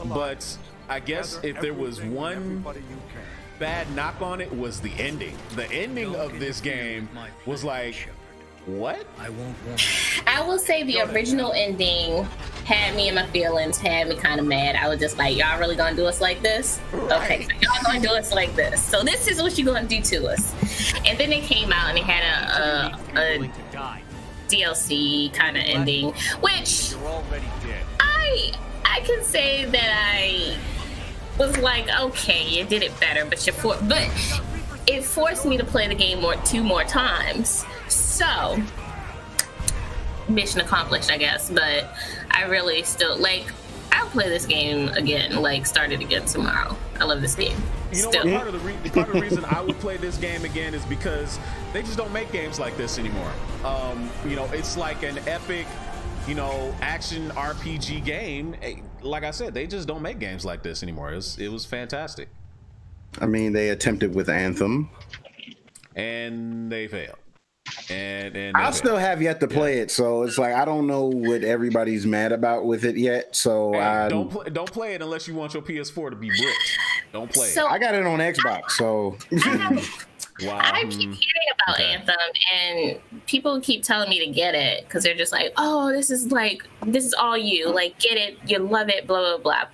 But I guess if there was one bad knock on it, was the ending. The ending of this game was like, what? I will say the original ending had me in my feelings, had me kind of mad. I was just like, y'all really gonna do us like this? Okay, so y'all gonna do us like this. So this is what you're gonna do to us. And then it came out and it had a DLC kind of ending, which I can say that I was like, okay, you did it better, but it forced me to play the game two more times. So, mission accomplished, I guess. But I really still, I'll play this game again, start it again tomorrow. I love this game. You know what? Part of the reason I would play this game again is because they just don't make games like this anymore. It's like an epic, action RPG game. Like I said, they just don't make games like this anymore. It was fantastic. I mean, they attempted with Anthem, and they failed. And I still have yet to play it, so it's like I don't know what everybody's mad about with it yet. So don't play it unless you want your PS4 to be bricked. Don't play it. I got it on Xbox, so. Wow. I keep hearing about Anthem, and people keep telling me to get it because they're just like, "Oh, this is all you get it, you love it, blah blah blah."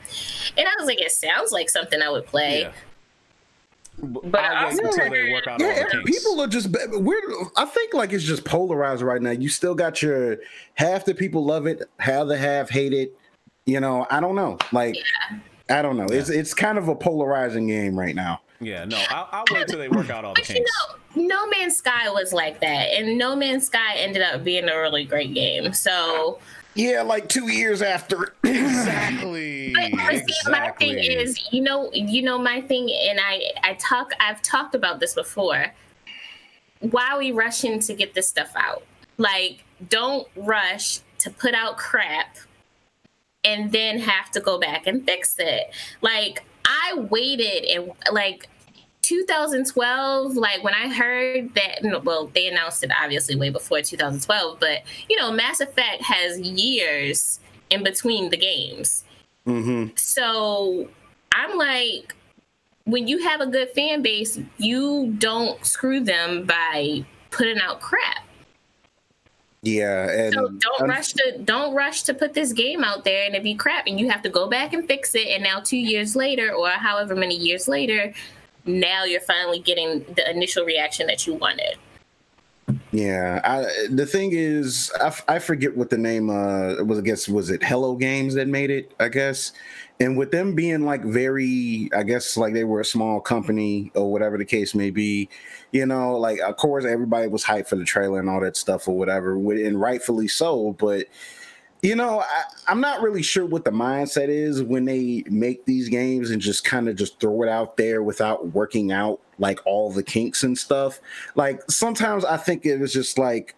And I was like, "It sounds like something I would play." Yeah. But I'll wait until they work out all the kinks. People are just I think it's just polarized right now. You still got your half the people love it, half the half hate it. I don't know. I don't know. Yeah. It's kind of a polarizing game right now. Yeah, no, I'll wait till they work out all the kinks. No Man's Sky was like that, and No Man's Sky ended up being a really great game. So. Yeah, 2 years after. Exactly. But see, my thing is, my thing, and I've talked about this before. Why are we rushing to get this stuff out? Don't rush to put out crap and then have to go back and fix it. I waited and 2012, like when I heard that, well, they announced it obviously way before 2012, but Mass Effect has years in between the games. So I'm like, when you have a good fan base, you don't screw them by putting out crap. Yeah, and so don't rush to put this game out there and it be crap, and you have to go back and fix it. And now 2 years later, or however many years later, now you're finally getting the initial reaction that you wanted. Yeah, the thing is, I forget what the name was. I guess was it Hello Games that made it? I guess, and with them being like very, I guess like they were a small company or whatever the case may be, like of course everybody was hyped for the trailer and all that stuff or whatever, and rightfully so. But I'm not really sure what the mindset is when they make these games and just kind of just throw it out there without working out like all the kinks and stuff. Like sometimes I think it was just like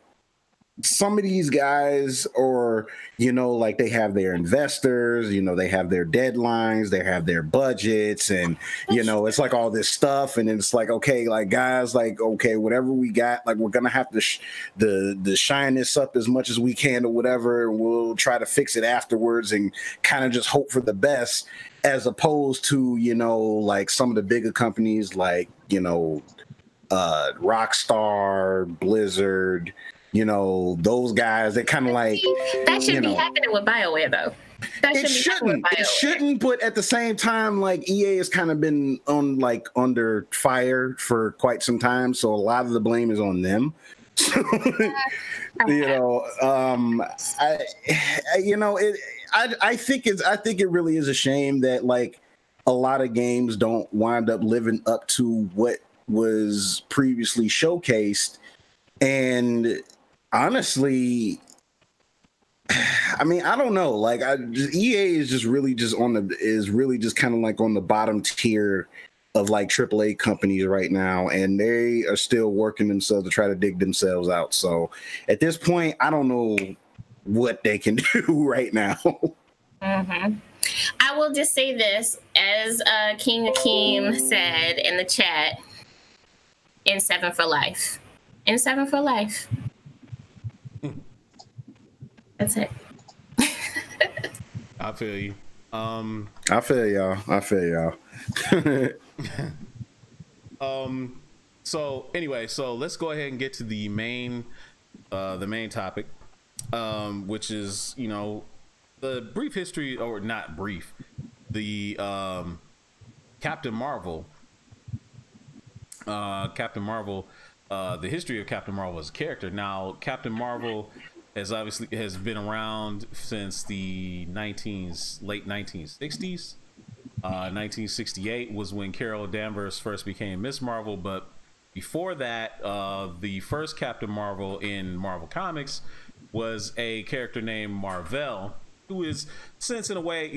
some of these guys, or like they have their investors, they have their deadlines, they have their budgets, and it's like all this stuff, and it's like, okay, like guys, like okay, whatever we got, like we're gonna have to the shine this up as much as we can or whatever, and we'll try to fix it afterwards and kind of just hope for the best, as opposed to like some of the bigger companies like Rockstar, Blizzard, those guys, they kind of like that should be happening with BioWare though. It shouldn't, but at the same time, like EA has kind of been under fire for quite some time, so a lot of the blame is on them. I think it really is a shame that like a lot of games don't wind up living up to what was previously showcased. And honestly, I mean, I don't know. Like, EA is really just kind of like on the bottom tier of like AAA companies right now, and they are still working themselves to try to dig themselves out. So at this point, I don't know what they can do right now. Mm-hmm. I will just say this, as King Akeem said in the chat, in 7 for life. In 7 for life. That's it. I feel you. I feel y'all. So anyway, let's go ahead and get to the main topic, which is, the brief history, or not brief, the Captain Marvel. The history of Captain Marvel as a character. Now, Captain Marvel has been around since the late 1960s. 1968 was when Carol Danvers first became Miss Marvel, but before that, the first Captain Marvel in Marvel Comics was a character named Mar-Vell, who is, since in a way,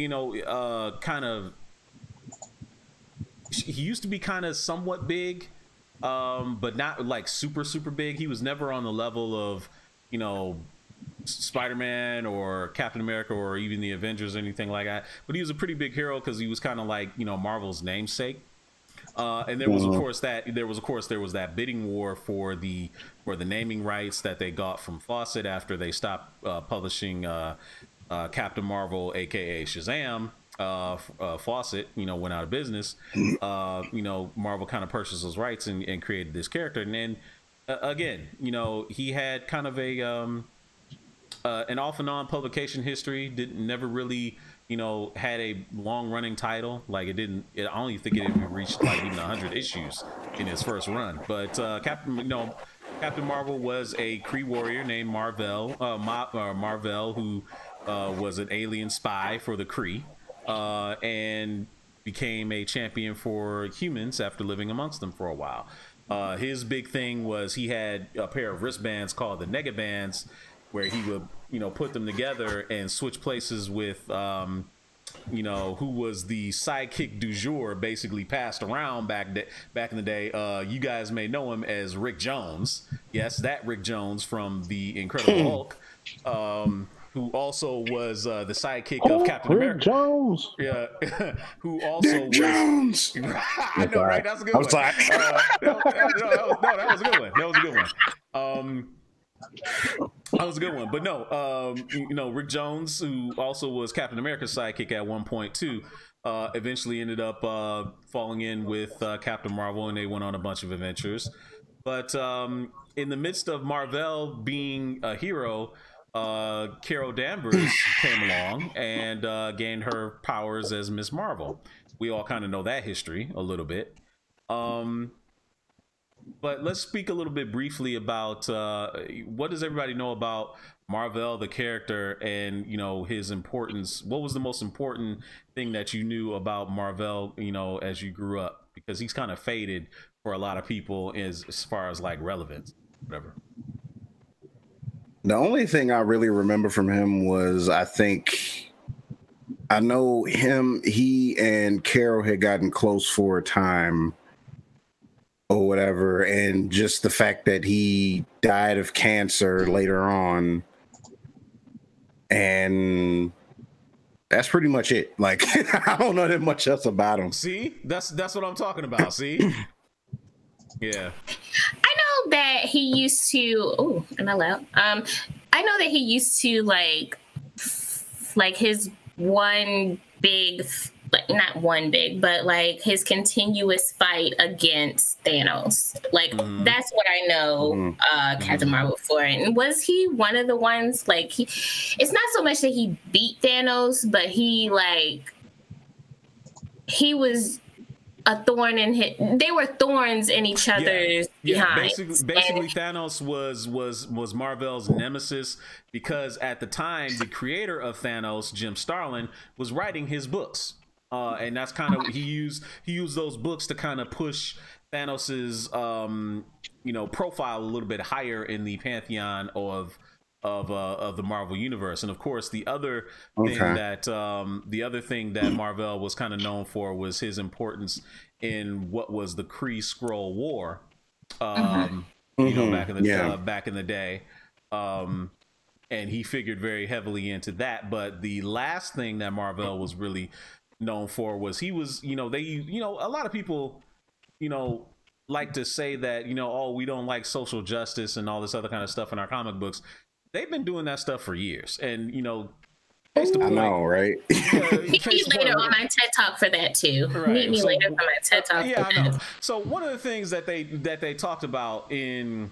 kind of, he used to be kind of somewhat big, but not like super big. He was never on the level of Spider-Man or Captain America or even the Avengers or anything like that, but he was a pretty big hero because he was kind of like Marvel's namesake. And there was of course that bidding war for the naming rights that they got from Fawcett after they stopped publishing Captain Marvel, aka Shazam. Fawcett went out of business. Marvel kind of purchased those rights and created this character, and then again, he had kind of a an off and on publication history. Never really had a long running title. Like I don't even think it even reached like even 100 issues in his first run. But Captain Marvel was a Kree warrior named Mar-Vell, who was an alien spy for the Kree, and became a champion for humans after living amongst them for a while. His big thing was he had a pair of wristbands called the Negabands, where he would put them together and switch places with who was the sidekick du jour, basically passed around back in the day. You guys may know him as Rick Jones. Yes, that Rick Jones from the Incredible Hulk. who also was the sidekick of Captain America. Jones. Yeah, who also was Jones. I know, right? That's a good one. Sorry. That was a good one. That was a good one. That was a good one. But no, Rick Jones, who also was Captain America's sidekick at one point too, eventually ended up falling in with Captain Marvel, and they went on a bunch of adventures. But in the midst of Marvel being a hero, Carol Danvers came along and gained her powers as Miss Marvel. We all kind of know that history a little bit. But let's speak a little bit briefly about what does everybody know about Marvel, the character, and his importance. What was the most important thing that you knew about Marvel, as you grew up? Because he's kind of faded for a lot of people as far as like relevance, whatever. The only thing I really remember from him was I know he and Carol had gotten close for a time or whatever, and just the fact that he died of cancer later on, and that's pretty much it. Like, I don't know that much else about him. See, that's what I'm talking about. See, yeah. I know that he used to. Oh, am I loud? I know that he used to like his one big. Not one big, but like his continuous fight against Thanos. Like that's what I know Captain Marvel for. And was he one of the ones like it's not so much that he beat Thanos, but he was a thorn in they were thorns in each other's behind. Basically Thanos was Marvel's nemesis, because at the time the creator of Thanos, Jim Starlin, was writing his books. And that's kind of he used those books to kind of push Thanos's profile a little bit higher in the pantheon of the Marvel universe. And of course, the other thing that Marvel was kind of known for was his importance in what was the Kree Skrull War, back in the day. And he figured very heavily into that. But the last thing that Marvel was really known for was he was, a lot of people, like to say that, we don't like social justice and all this other kind of stuff in our comic books. They've been doing that stuff for years. And, I know, right? Meet me later on my TED Talk for that too. Right. Meet me later on my TED Talk. Yeah, I know. So one of the things that they talked about in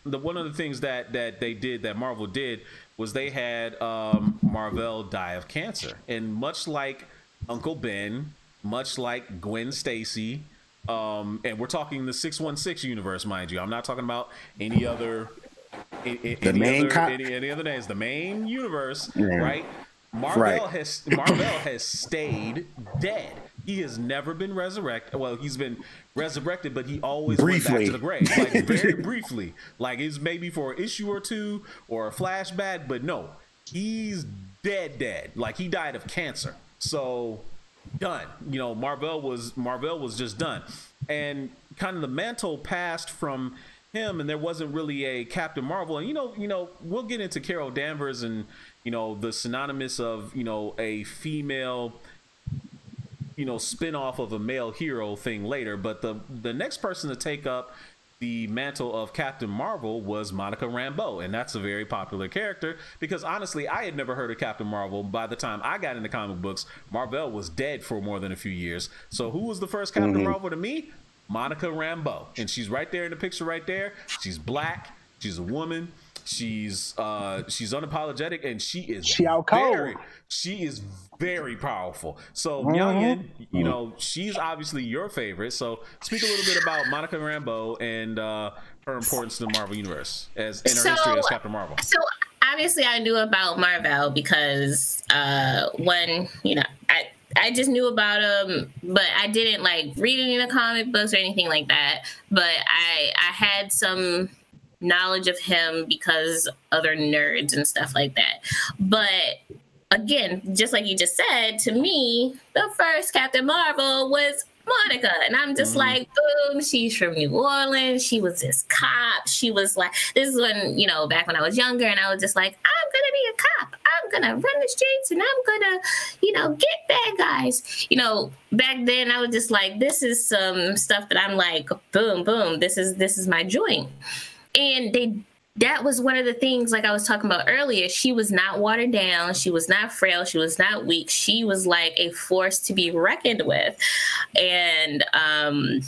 one of the things that they did, that Marvel did, was they had Marvel die of cancer. And much like Uncle Ben, much like Gwen Stacy, and we're talking the 616 universe, mind you. I'm not talking about any other any other names. The main universe, right? Marvel has stayed dead. He has never been resurrected. Well, he's been resurrected, but he always went back to the grave, like very briefly. Like it's maybe for an issue or two or a flashback, but no, he's dead. Like he died of cancer. So done. Marvel was just done, and kind of the mantle passed from him, and there wasn't really a Captain Marvel. And we'll get into Carol Danvers and the synonymous of a female spin-off of a male hero thing later. But the next person to take up the mantle of Captain Marvel was Monica Rambeau, and that's a very popular character because honestly, I had never heard of Captain Marvel. By the time I got into comic books, Marvel was dead for more than a few years. So who was the first Captain Marvel to me? Monica Rambeau, and she's right there in the picture right there. She's black, she's a woman, she's unapologetic, and she is very powerful. So Youngin, she's obviously your favorite. So speak a little bit about Monica Rambeau and her importance to the Marvel universe and her history as Captain Marvel. So obviously I knew about Marvel because I just knew about him, but I didn't like read any of the comic books or anything like that. But I had some knowledge of him because other nerds and stuff like that. But again, just like you just said, to me, the first Captain Marvel was Monica. And I'm just like, boom, she's from New Orleans. She was this cop. She was like, this is when, back when I was younger, and I was just like, I'm going to be a cop. gonna run the streets and I'm gonna, you know, get bad guys. You know, back then I was just like, this is some stuff that I'm like, boom, boom, this is my joint. And that was one of the things, like I was talking about earlier, she was not watered down, she was not frail, she was not weak, she was like a force to be reckoned with. And I'm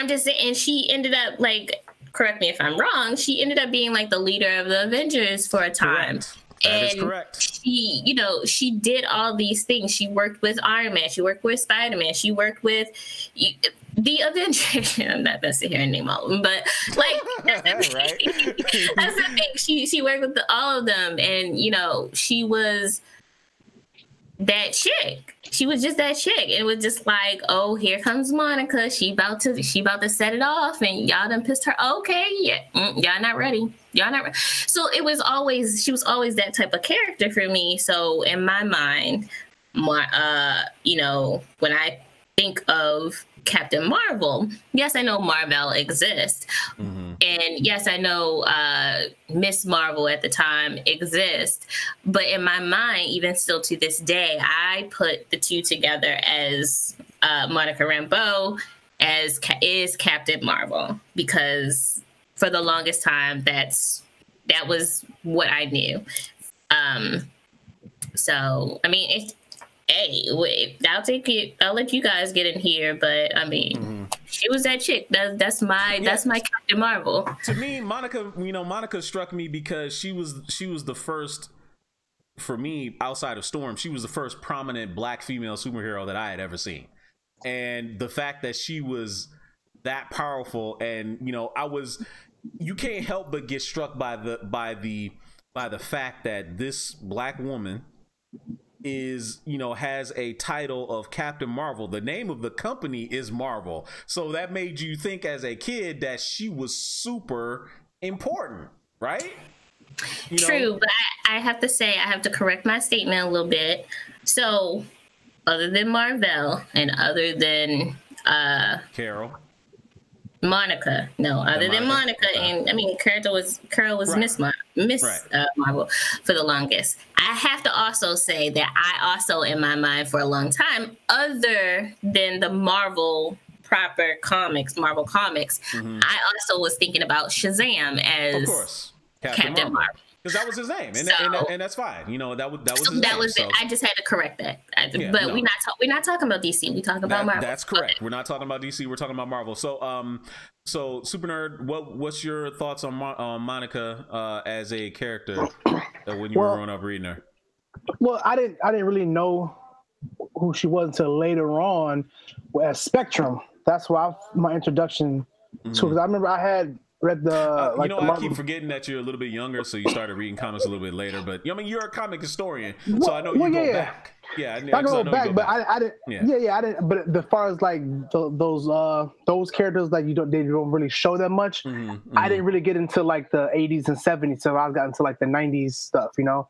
just saying, she ended up, like, correct me if I'm wrong, she ended up being like the leader of the Avengers for a time. Correct. That is correct. She, you know, she did all these things. She worked with Iron Man. She worked with Spider-Man. She worked with the Avengers. I'm not gonna sit here and name all of them, but like that's the thing. She worked with all of them, and you know, she was that chick. She was just that chick. It was just like, oh, here comes Monica. She about to set it off, and y'all done pissed her. Okay, yeah, y'all not ready. Y'all not ready. So she was always that type of character for me. So in my mind, you know, when I think of Captain Marvel, yes, I know Marvel exists. Mm-hmm. And yes, I know Miss Marvel at the time exists. But in my mind, even still to this day, I put the two together as Monica Rambeau is Captain Marvel, because for the longest time, that was what I knew. So, I mean, hey, I'll take it. I'll let you guys get in here, but I mean, she was that chick. That's my Captain Marvel. To me, Monica struck me because she was the first, for me, outside of Storm, she was the first prominent Black female superhero that I had ever seen, and the fact that she was that powerful, and you know, you can't help but get struck by the fact that this Black woman is, you know, has a title of Captain Marvel. The name of the company is Marvel. So that made you think as a kid that she was super important, right? True, but I have to say, I have to correct my statement a little bit. So other than Marvel and other than Carol, Monica, other than Monica, and I mean, Carol was right. Miss Marvel for the longest. I have to also say that I also, in my mind, for a long time, other than the Marvel comics, I also was thinking about Shazam as, of course, Captain Marvel. Because that was his name, and that's fine. You know, that was his name. That was it. I just had to correct that. We're not talking about DC. We talking about Marvel. That's correct. Okay. We're not talking about DC. We're talking about Marvel. So, Super Nerd, what's your thoughts on Monica as a character when you were growing up reading her? Well, I didn't really know who she was until later on as Spectrum. That's why my introduction to. Because I remember I had read I keep forgetting that you're a little bit younger, so you started reading comics a little bit later. But I mean, you're a comic historian, so I know you go back. Yeah, I go back, but I didn't. Yeah, I didn't. But as far as like those characters, like they don't really show that much. I didn't really get into like the 80s and 70s, so I got into like the 90s stuff, you know.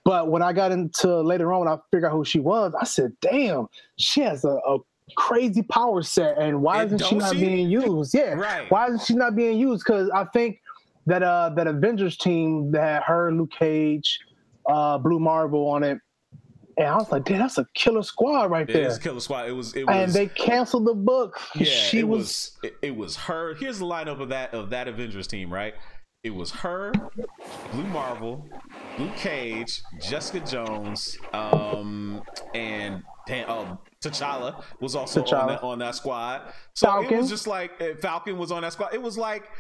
But when I got into later on, when I figured out who she was, I said, "Damn, she has a crazy power set, and why isn't she not being used?" Yeah, right. Why isn't she not being used? Because I think that that Avengers team that had her, Luke Cage, Blue Marvel on it, and I was like, "Damn, that's a killer squad right there." It is a killer squad. It was, and they canceled the book. Yeah, it was her. Here's the lineup of that Avengers team, right? It was her, Blue Marvel, Luke Cage, Jessica Jones, and T'Challa was also on that squad. So Falcon. It was just like Falcon was on that squad. It was like,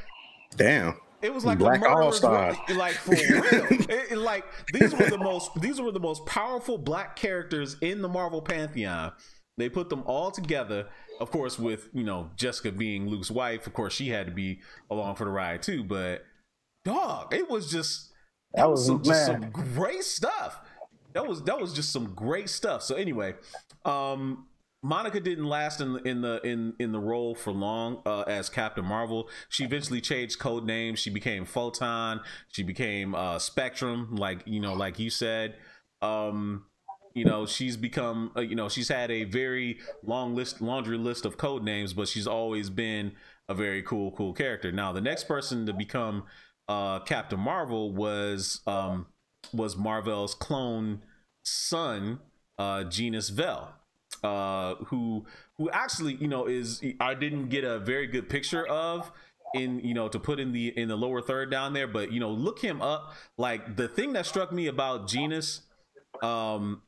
damn. It was like Black All-Star. Like for real. Like these were the most powerful Black characters in the Marvel pantheon. They put them all together, of course, with Jessica being Luke's wife. Of course, she had to be along for the ride too. But dog, it was just some great stuff. That was just some great stuff. So anyway, Monica didn't last in the role for long as Captain Marvel. She eventually changed code names. She became Photon. She became Spectrum, like you said. She's become she's had a very laundry list of code names, but she's always been a very cool character. Now the next person to become Captain Marvel was Mar-Vell's clone son, Genus Vel, who actually, you know, I didn't get a very good picture of in, you know, to put in the lower third down there, but, you know, look him up. Like, the thing that struck me about Genus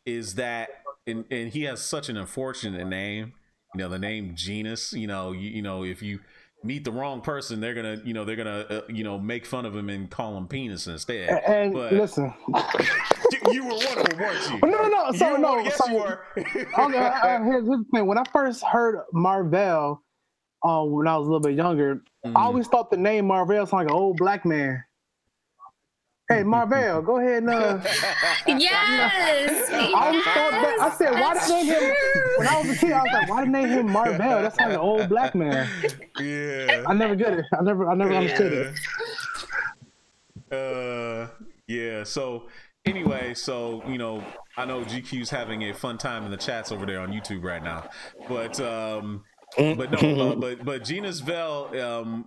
is that, and he has such an unfortunate name, you know, the name Genus, you know, you know, if you meet the wrong person, they're gonna make fun of him and call him penis instead. And but listen, you were one of them, weren't you? No. So no, yes, so, you were. Okay, here's the thing. When I first heard Mar-Vell, when I was a little bit younger, I always thought the name Mar-Vell sounded like an old black man. Hey, Mar-Vell, go ahead and yes. I always thought that. I said, why did they name him? When I was a kid, I was like, why did they name him Mar-Vell? That's like an old black man. Yeah. I never get it. I never understood it. Yeah. So anyway, so, you know, I know GQ's having a fun time in the chats over there on YouTube right now, but but Genus Vel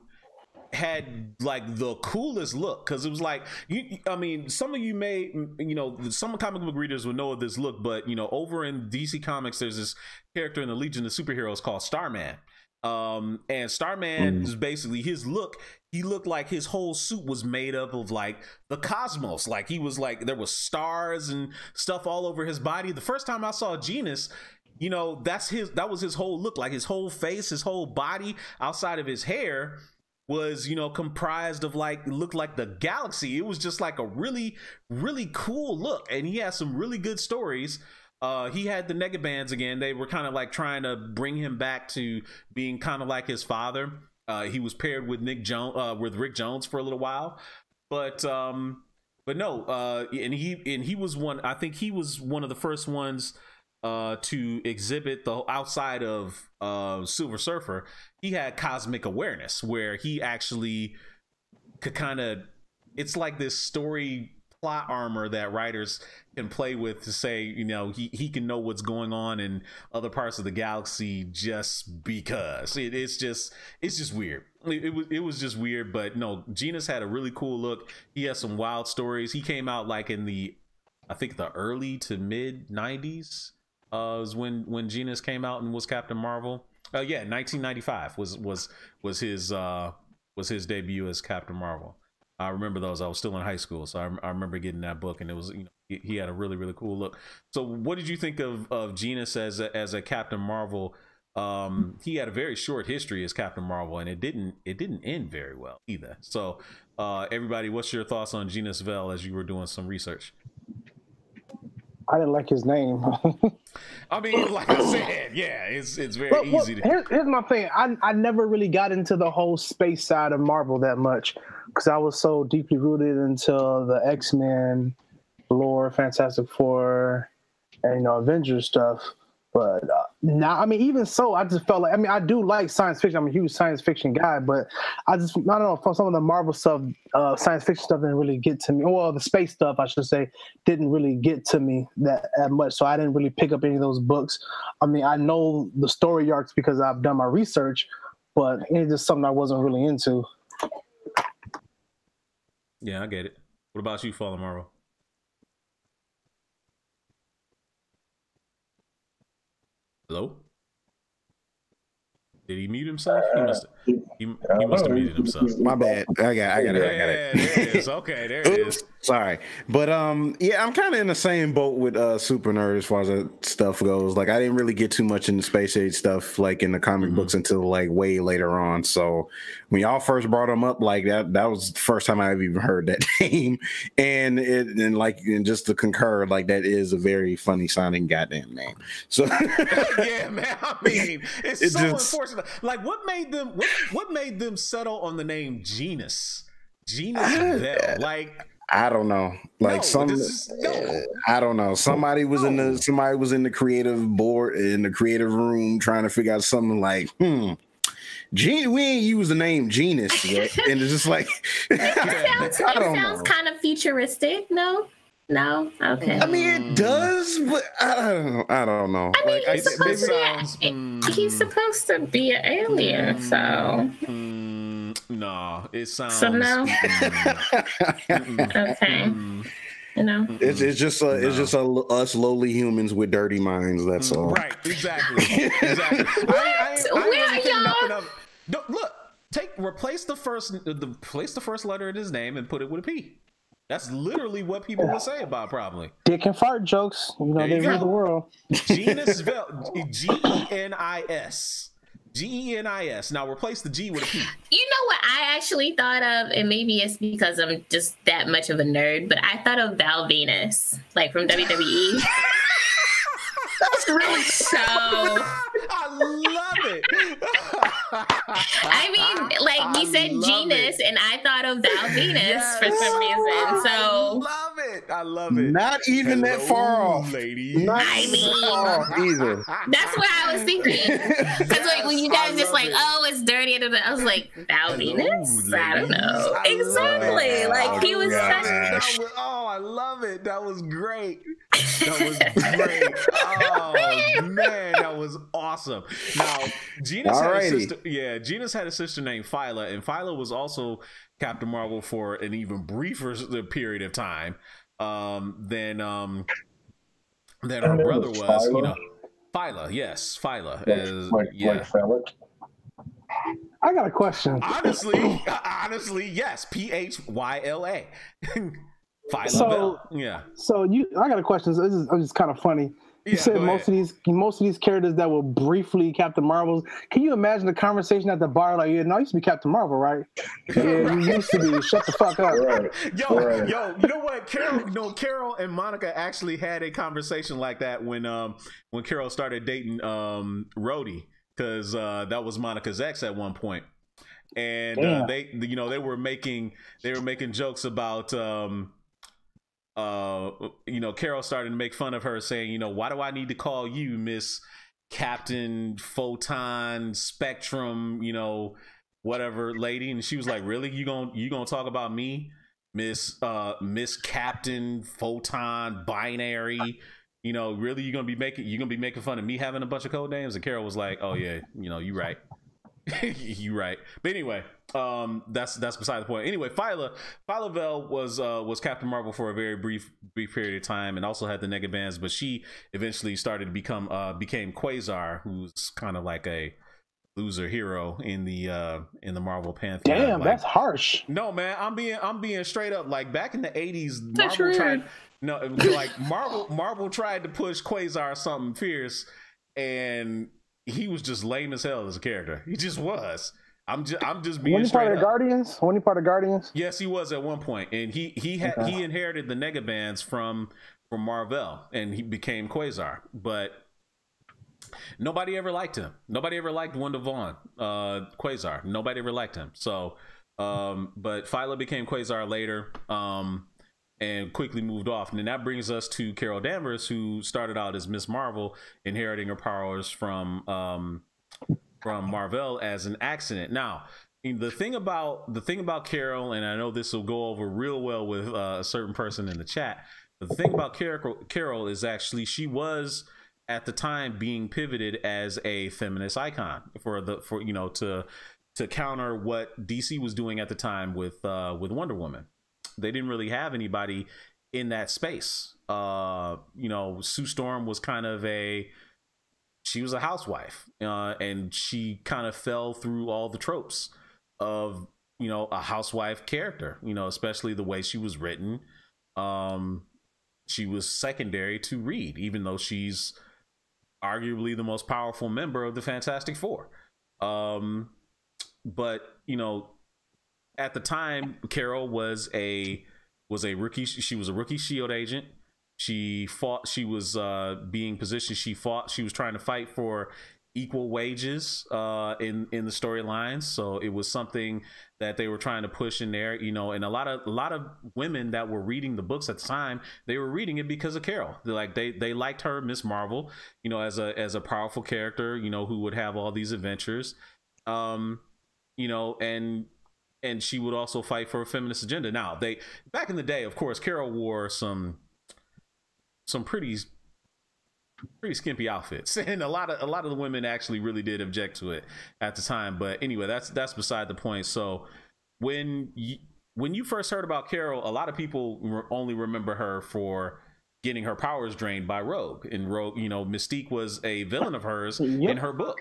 had like the coolest look, because it was like, I mean, some of you may, you know, some comic book readers will know of this look, but, you know, over in DC Comics, there's this character in the Legion of Superheroes called Starman. And Starman is basically his look. He looked like his whole suit was made up of like the cosmos. Like, he was like, there was stars and stuff all over his body. The first time I saw Genus, you know, that was his whole look. Like, his whole face, his whole body, outside of his hair, was, you know, comprised of like, looked like the galaxy. It was just like a really, really cool look. And he has some really good stories. He had the Negabands again. They were kind of like trying to bring him back to being kind of like his father. He was paired with Rick Jones for a little while, but no, and he was one. I think he was one of the first ones to exhibit the outside of Silver Surfer. He had cosmic awareness, where he actually could kind of, it's like this story plot armor that writers can play with to say, you know, he can know what's going on in other parts of the galaxy just because it's just weird. It was just weird. But no, Genus had a really cool look. He has some wild stories. He came out like in I think the early to mid 90s was when Genus came out and was Captain Marvel. Yeah, 1995 was his debut as Captain Marvel. I remember those. I was still in high school, so I remember getting that book, and it was, you know, he had a really, really cool look. So what did you think of Genus as a Captain Marvel? He had a very short history as Captain Marvel, and it didn't end very well either. So everybody, what's your thoughts on Genus Vel as you were doing some research? I didn't like his name. I mean, like I said, yeah, it's very easy to. Here's my thing. I never really got into the whole space side of Marvel that much, because I was so deeply rooted into the X-Men lore, Fantastic Four, and, you know, Avengers stuff. But now, I mean, even so, I just felt like, I mean, I do like science fiction. I'm a huge science fiction guy, but I don't know, for some of the Marvel stuff, science fiction stuff didn't really get to me. Well, the space stuff, I should say, didn't really get to me that much. So I didn't really pick up any of those books. I mean, I know the story arcs because I've done my research, but it's just something I wasn't really into. Yeah, I get it. What about you, Fallen Marvel? Hello? Did he mute himself? He must have muted himself. My bad. I got it. There it is. Okay, there it is. Sorry. But yeah, I'm kind of in the same boat with Super Nerd as far as that stuff goes. Like, I didn't really get too much into space age stuff like in the comic books until like way later on. So when y'all first brought him up, like that was the first time I've even heard that name. And just to concur, like, that is a very funny sounding goddamn name. So yeah, man. I mean, it's so unfortunate. Like, what made them settle on the name Genus Vel? Like, I don't know. Like, I don't know. Somebody was in the creative board, in the creative room, trying to figure out something like, we ain't use the name Genus yet. And it's just like, it sounds kind of futuristic. No, okay. I mean, it does, but I don't know. I mean, he's supposed to be an alien, so. No, it sounds. So no. Okay. You know, it's just us lowly humans with dirty minds. That's all. Right? Exactly. Exactly. I ain't nothing of it. No, look, replace the first letter in his name and put it with a P. That's literally what people would say about probably. Dick and fart jokes. You know, they rule the world. Genus spelled Genis. Genis. Now replace the G with a P. You know what I actually thought of, and maybe it's because I'm just that much of a nerd, but I thought of Val Venus, like from WWE. That's really so. I love it. I mean, like you said, Genus, and I thought of Val Venus for some reason. So I love it. Not even that far off, lady. I mean, either. That's what I was thinking. Because like when you guys just like, oh, it's dirty, I was like, Val Venus? I don't know. Exactly. Like he was such. Oh, I love it. That was great. That was great. Oh man, that was awesome. Now, Genus had a sister. Yeah, Genus had a sister named Phyla, and Phyla was also Captain Marvel for an even briefer period of time than her brother was. Phyla? You know, Phyla. Yes, Phyla. Like phallic. I got a question. Honestly, yes. Phyla. Phyla. So yeah. So I got a question. So this is kind of funny. You said most of these characters that were briefly Captain Marvels. Can you imagine the conversation at the bar? Like, yeah, no, I used to be Captain Marvel, right? Yeah, you used to be. Shut the fuck up. Right. Yo, you know what? Carol and Monica actually had a conversation like that when Carol started dating Rhodey, because that was Monica's ex at one point, and they were making jokes about. Carol started to make fun of her, saying, why do I need to call you Miss Captain Photon Spectrum, whatever lady? And she was like, really? You gonna talk about me, Miss Captain Photon Binary? Really, you're gonna be making fun of me having a bunch of code names? And Carol was like, oh yeah, you right. You right. But anyway, that's beside the point. Anyway, Phyla Vel was Captain Marvel for a very brief period of time, and also had the Negabands, but she eventually started to became Quasar, who's kind of like a loser hero in the Marvel pantheon. Damn, that's harsh. No, man, I'm being straight up. Like back in the 80s, Marvel tried to push Quasar something fierce, and he was just lame as hell as a character. He just was. I'm just being straight up. Wasn't he part of Guardians? Yes, he was at one point, and he inherited the Negabands from Marvel, and he became Quasar. But nobody ever liked him. Nobody ever liked Wanda Vaughn, Quasar. Nobody ever liked him. So, but Phyla became Quasar later, and quickly moved off. And then that brings us to Carol Danvers, who started out as Miss Marvel, inheriting her powers from Marvel as an accident. Now, the thing about Carol, and I know this will go over real well with a certain person in the chat, but the thing about Carol is actually she was at the time being pivoted as a feminist icon to counter what DC was doing at the time with Wonder Woman. They didn't really have anybody in that space. Sue Storm was kind of she was a housewife, and she kind of fell through all the tropes of, a housewife character, especially the way she was written. She was secondary to Reed, even though she's arguably the most powerful member of the Fantastic Four. But, at the time, Carol was a rookie. She was a rookie SHIELD agent. She was being positioned. She was trying to fight for equal wages in the storylines. So it was something that they were trying to push in there, and a lot of women that were reading the books at the time, they were reading it because of Carol. They liked her, Miss Marvel, as a powerful character, who would have all these adventures, and she would also fight for a feminist agenda. Now, back in the day, of course, Carol wore some pretty skimpy outfits, and a lot of the women actually really did object to it at the time. But anyway, that's beside the point. So when when you first heard about Carol, a lot of people only remember her for getting her powers drained by Rogue. And Rogue, you know, Mystique was a villain of hers in her book.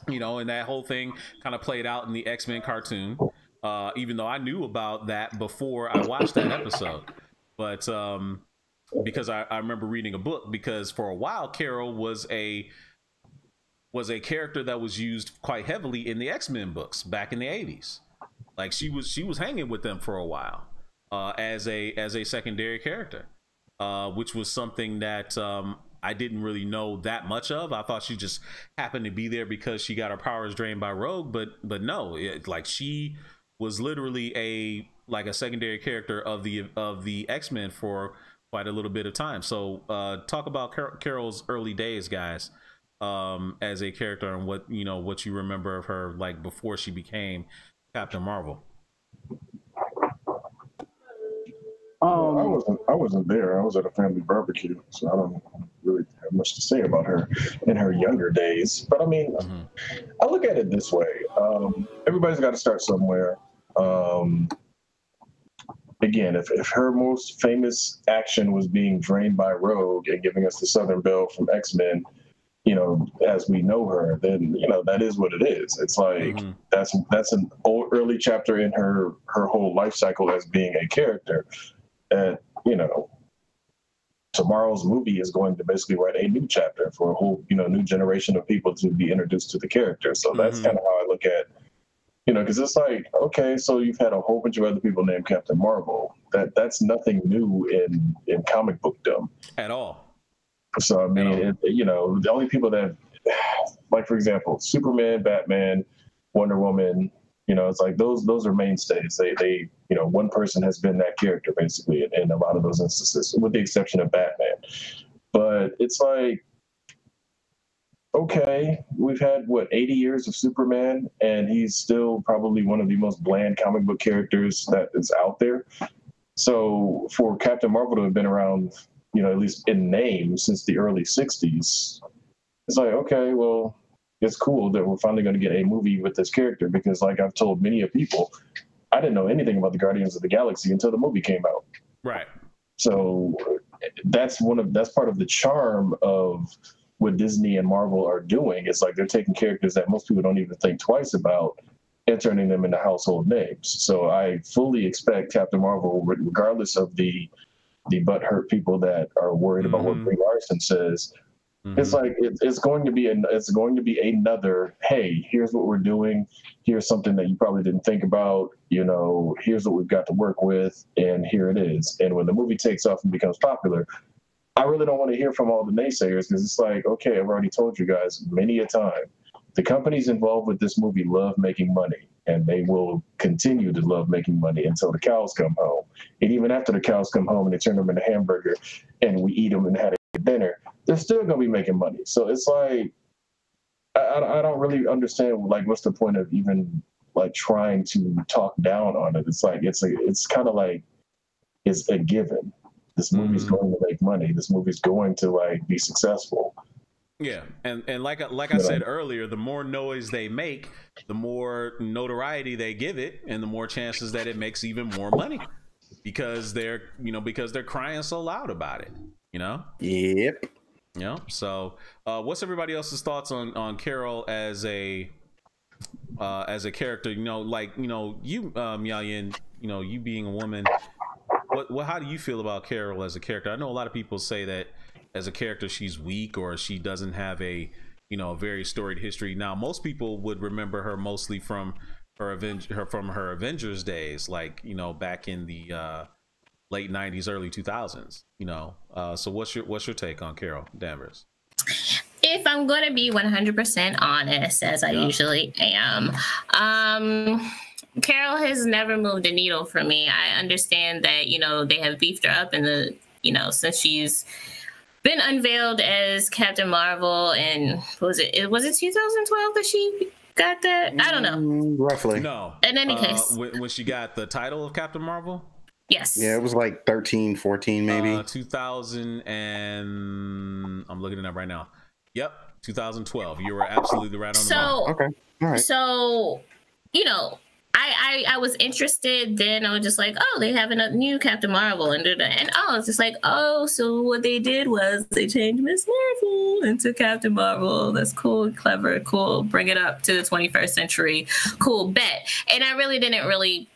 You know, and that whole thing kind of played out in the X-Men cartoon. Even though I knew about that before I watched that episode. But because I remember reading a book, because for a while Carol was a character that was used quite heavily in the X-Men books back in the 80s. Like she was hanging with them for a while as a secondary character, which was something that I didn't really know that much of. I thought she just happened to be there because she got her powers drained by Rogue, but no, like she was literally a secondary character of the X-Men for quite a little bit of time. So talk about Carol's early days, guys, as a character, and what you remember of her like before she became Captain Marvel. I wasn't there. I was at a family barbecue, so I don't really have much to say about her in her younger days. But I mean, I look at it this way: everybody's got to start somewhere. Again, if her most famous action was being drained by Rogue and giving us the Southern Belle from X-Men, you know, as we know her, then, you know, that is what it is. It's like that's an early chapter in her whole life cycle as being a character. And, you know, tomorrow's movie is going to basically write a new chapter for a whole, you know, new generation of people to be introduced to the character. So that's kind of how I look at, you know, because it's like, okay, so you've had a whole bunch of other people named Captain Marvel. That's nothing new in comic bookdom at all. So I mean, you know, the only people that, like for example, Superman, Batman, Wonder Woman, you know, it's like those are mainstays. They you know, one person has been that character basically in a lot of those instances, with the exception of Batman. But it's like, okay, we've had 80 years of Superman, and he's still probably one of the most bland comic book characters that is out there. So for Captain Marvel to have been around, you know, at least in name since the early 60s, it's like, okay, well, it's cool that we're finally going to get a movie with this character, because like I've told many of people, I didn't know anything about the Guardians of the Galaxy until the movie came out. Right. So that's part of the charm of what Disney and Marvel are doing. It's like they're taking characters that most people don't even think twice about and turning them into household names. So I fully expect Captain Marvel, regardless of the butthurt people that are worried about what Brie Larson says. It's like it's going to be another, hey, here's what we're doing, here's something that you probably didn't think about, you know, here's what we've got to work with, and here it is. And when the movie takes off and becomes popular, I really don't want to hear from all the naysayers, because it's like, okay, I've already told you guys many a time, the companies involved with this movie love making money, and they will continue to love making money until the cows come home. And even after the cows come home and they turn them into hamburger and we eat them and have a dinner, they're still going to be making money. So it's like, I don't really understand, like, what's the point of even like trying to talk down on it? It's like, it's kind of like, it's a given. This movie's going to make money. This movie's going to like be successful. Yeah, and like I said earlier, the more noise they make, the more notoriety they give it, and the more chances that it makes even more money, because they're crying so loud about it. You know. Yep. You know. So, what's everybody else's thoughts on Carol as a character? You know, like, you know, you Yayin, you know, you being a woman, how do you feel about Carol as a character? I know a lot of people say that as a character she's weak, or she doesn't have a very storied history. Now, most people would remember her mostly from her Avengers days, like, you know, back in the late 90s, early 2000s, you know. So what's your take on Carol Danvers? If I'm going to be 100% honest, as I usually am, Carol has never moved a needle for me. I understand that, you know, they have beefed her up in the, you know, since she's been unveiled as Captain Marvel, and was it 2012 that she got that? I don't know. Roughly. No. In any case. When she got the title of Captain Marvel? Yes. Yeah, it was like 13, 14 maybe. 2000 and I'm looking it up right now. Yep, 2012. You were absolutely right on the mark. Okay. All right. So, you know, I was interested. Then I was just like, oh, they have a new Captain Marvel, and I was just like, oh, so what they did was they changed Miss Marvel into Captain Marvel. That's cool, clever, cool. Bring it up to the 21st century. Cool, bet. And I really didn't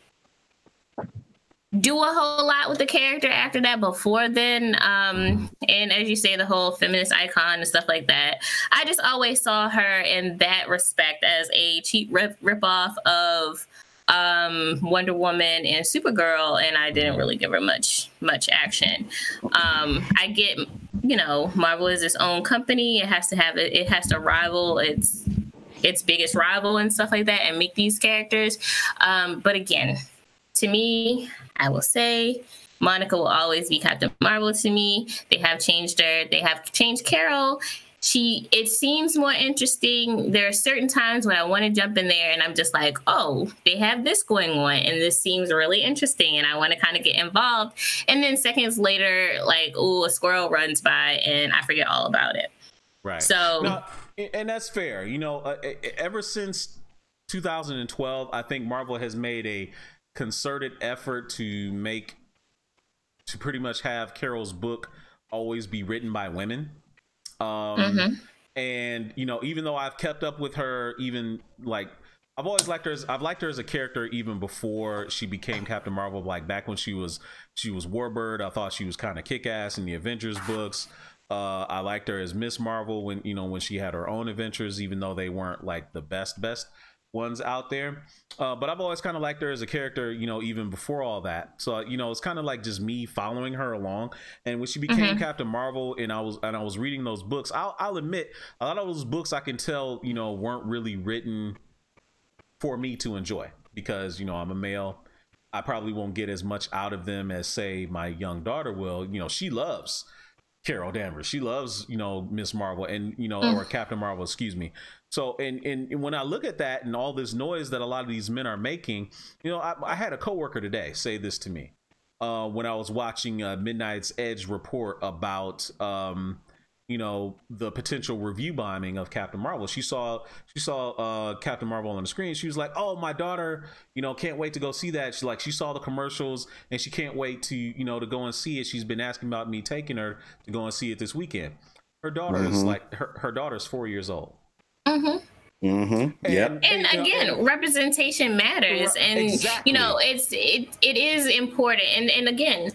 do a whole lot with the character after that before then. And as you say, the whole feminist icon and stuff like that, I just always saw her in that respect as a cheap ripoff of Wonder Woman and Supergirl, and I didn't really give her much action. I get, Marvel is its own company. It has to rival its biggest rival and stuff like that, and make these characters. But again, to me, I will say Monica will always be Captain Marvel to me. They have changed her. They have changed Carol. It seems more interesting. There are certain times when I want to jump in there and I'm just like, oh, they have this going on and this seems really interesting and I want to kind of get involved. And then seconds later, like, oh, a squirrel runs by and I forget all about it. Right. So, no, and that's fair. Ever since 2012, I think Marvel has made a concerted effort to pretty much have Carol's book always be written by women. And even though I've kept up with her, even like I've always liked her as a character even before she became Captain Marvel. Like back when she was Warbird, I thought she was kind of kick-ass in the Avengers books. I liked her as Miss Marvel when she had her own adventures, even though they weren't like the best ones out there. But I've always kind of liked her as a character, even before all that. So, it's kind of like just me following her along. And when she became Captain Marvel and I was reading those books, I'll admit a lot of those books I can tell, weren't really written for me to enjoy because, I'm a male. I probably won't get as much out of them as say my young daughter will. She loves Carol Danvers. She loves, Miss Marvel and, or Captain Marvel, excuse me. So, and when I look at that and all this noise that a lot of these men are making, I had a coworker today say this to me when I was watching Midnight's Edge report about, the potential review bombing of Captain Marvel. She saw Captain Marvel on the screen. She was like, "Oh, my daughter, can't wait to go see that." She saw the commercials and she can't wait to, to go and see it. She's been asking about me taking her to go and see it this weekend. Her daughter is like her daughter's 4 years old. And again, representation matters, and exactly. it is important. And again,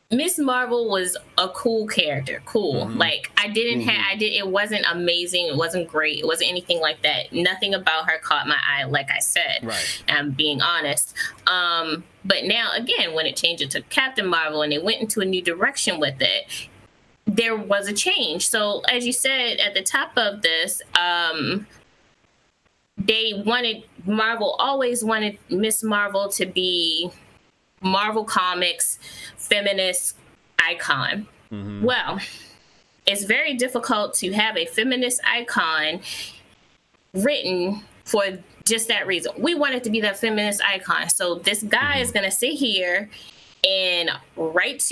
Miss Marvel was a cool character. Cool. Like it wasn't amazing. It wasn't great. It wasn't anything like that. Nothing about her caught my eye, like I said. Right. I'm being honest. But now again, when it changed it to Captain Marvel and they went into a new direction with it, there was a change. So as you said at the top of this, Marvel always wanted Miss Marvel to be Marvel Comics feminist icon. Well, it's very difficult to have a feminist icon written for just that reason. We want it to be that feminist icon. So this guy is going to sit here and write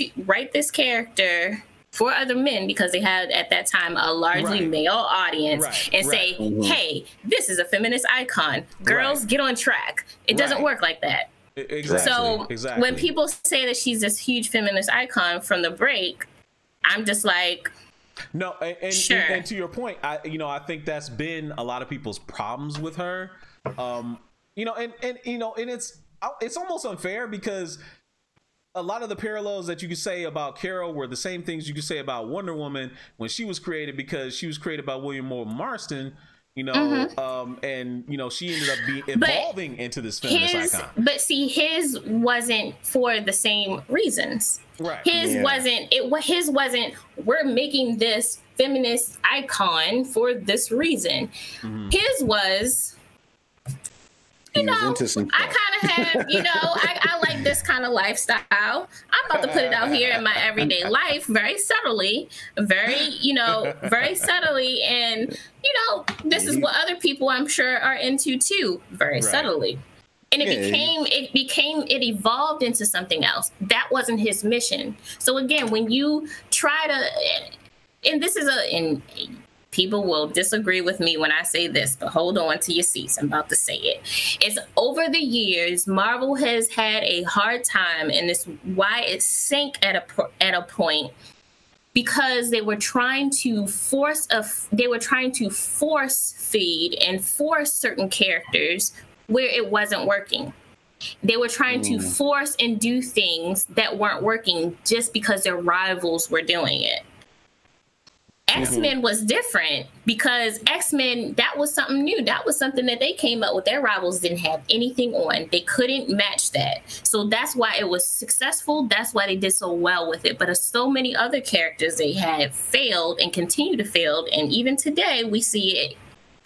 this character for other men, because they had at that time a largely male audience, and say, hey, this is a feminist icon. Girls, get on track. It doesn't work like that. Exactly. So when people say that she's this huge feminist icon from the break, I'm just like, no. And to your point, I think that's been a lot of people's problems with her. And it's almost unfair because a lot of the parallels that you could say about Carol were the same things you could say about Wonder Woman when she was created, because she was created by William Moore Marston. And she ended up evolving into this feminist icon. But see, his wasn't for the same reasons. Right. His wasn't. We're making this feminist icon for this reason. His was. I kind of have, I like this kind of lifestyle. I'm about to put it out here in my everyday life, very subtly, very subtly. And, this is what other people I'm sure are into too, very subtly. And it evolved into something else. That wasn't his mission. So again, when you try to, and this is people will disagree with me when I say this, but hold on to your seats. I'm about to say it. It's over the years, Marvel has had a hard time, and it's why it sank at a point, because they were trying to force feed and force certain characters where it wasn't working. They were trying to force and do things that weren't working just because their rivals were doing it. X-Men was different because X-Men, that was something new. That was something that they came up with. Their rivals didn't have anything on. They couldn't match that. So that's why it was successful. That's why they did so well with it. But so many other characters they had failed and continue to fail. And even today, we see it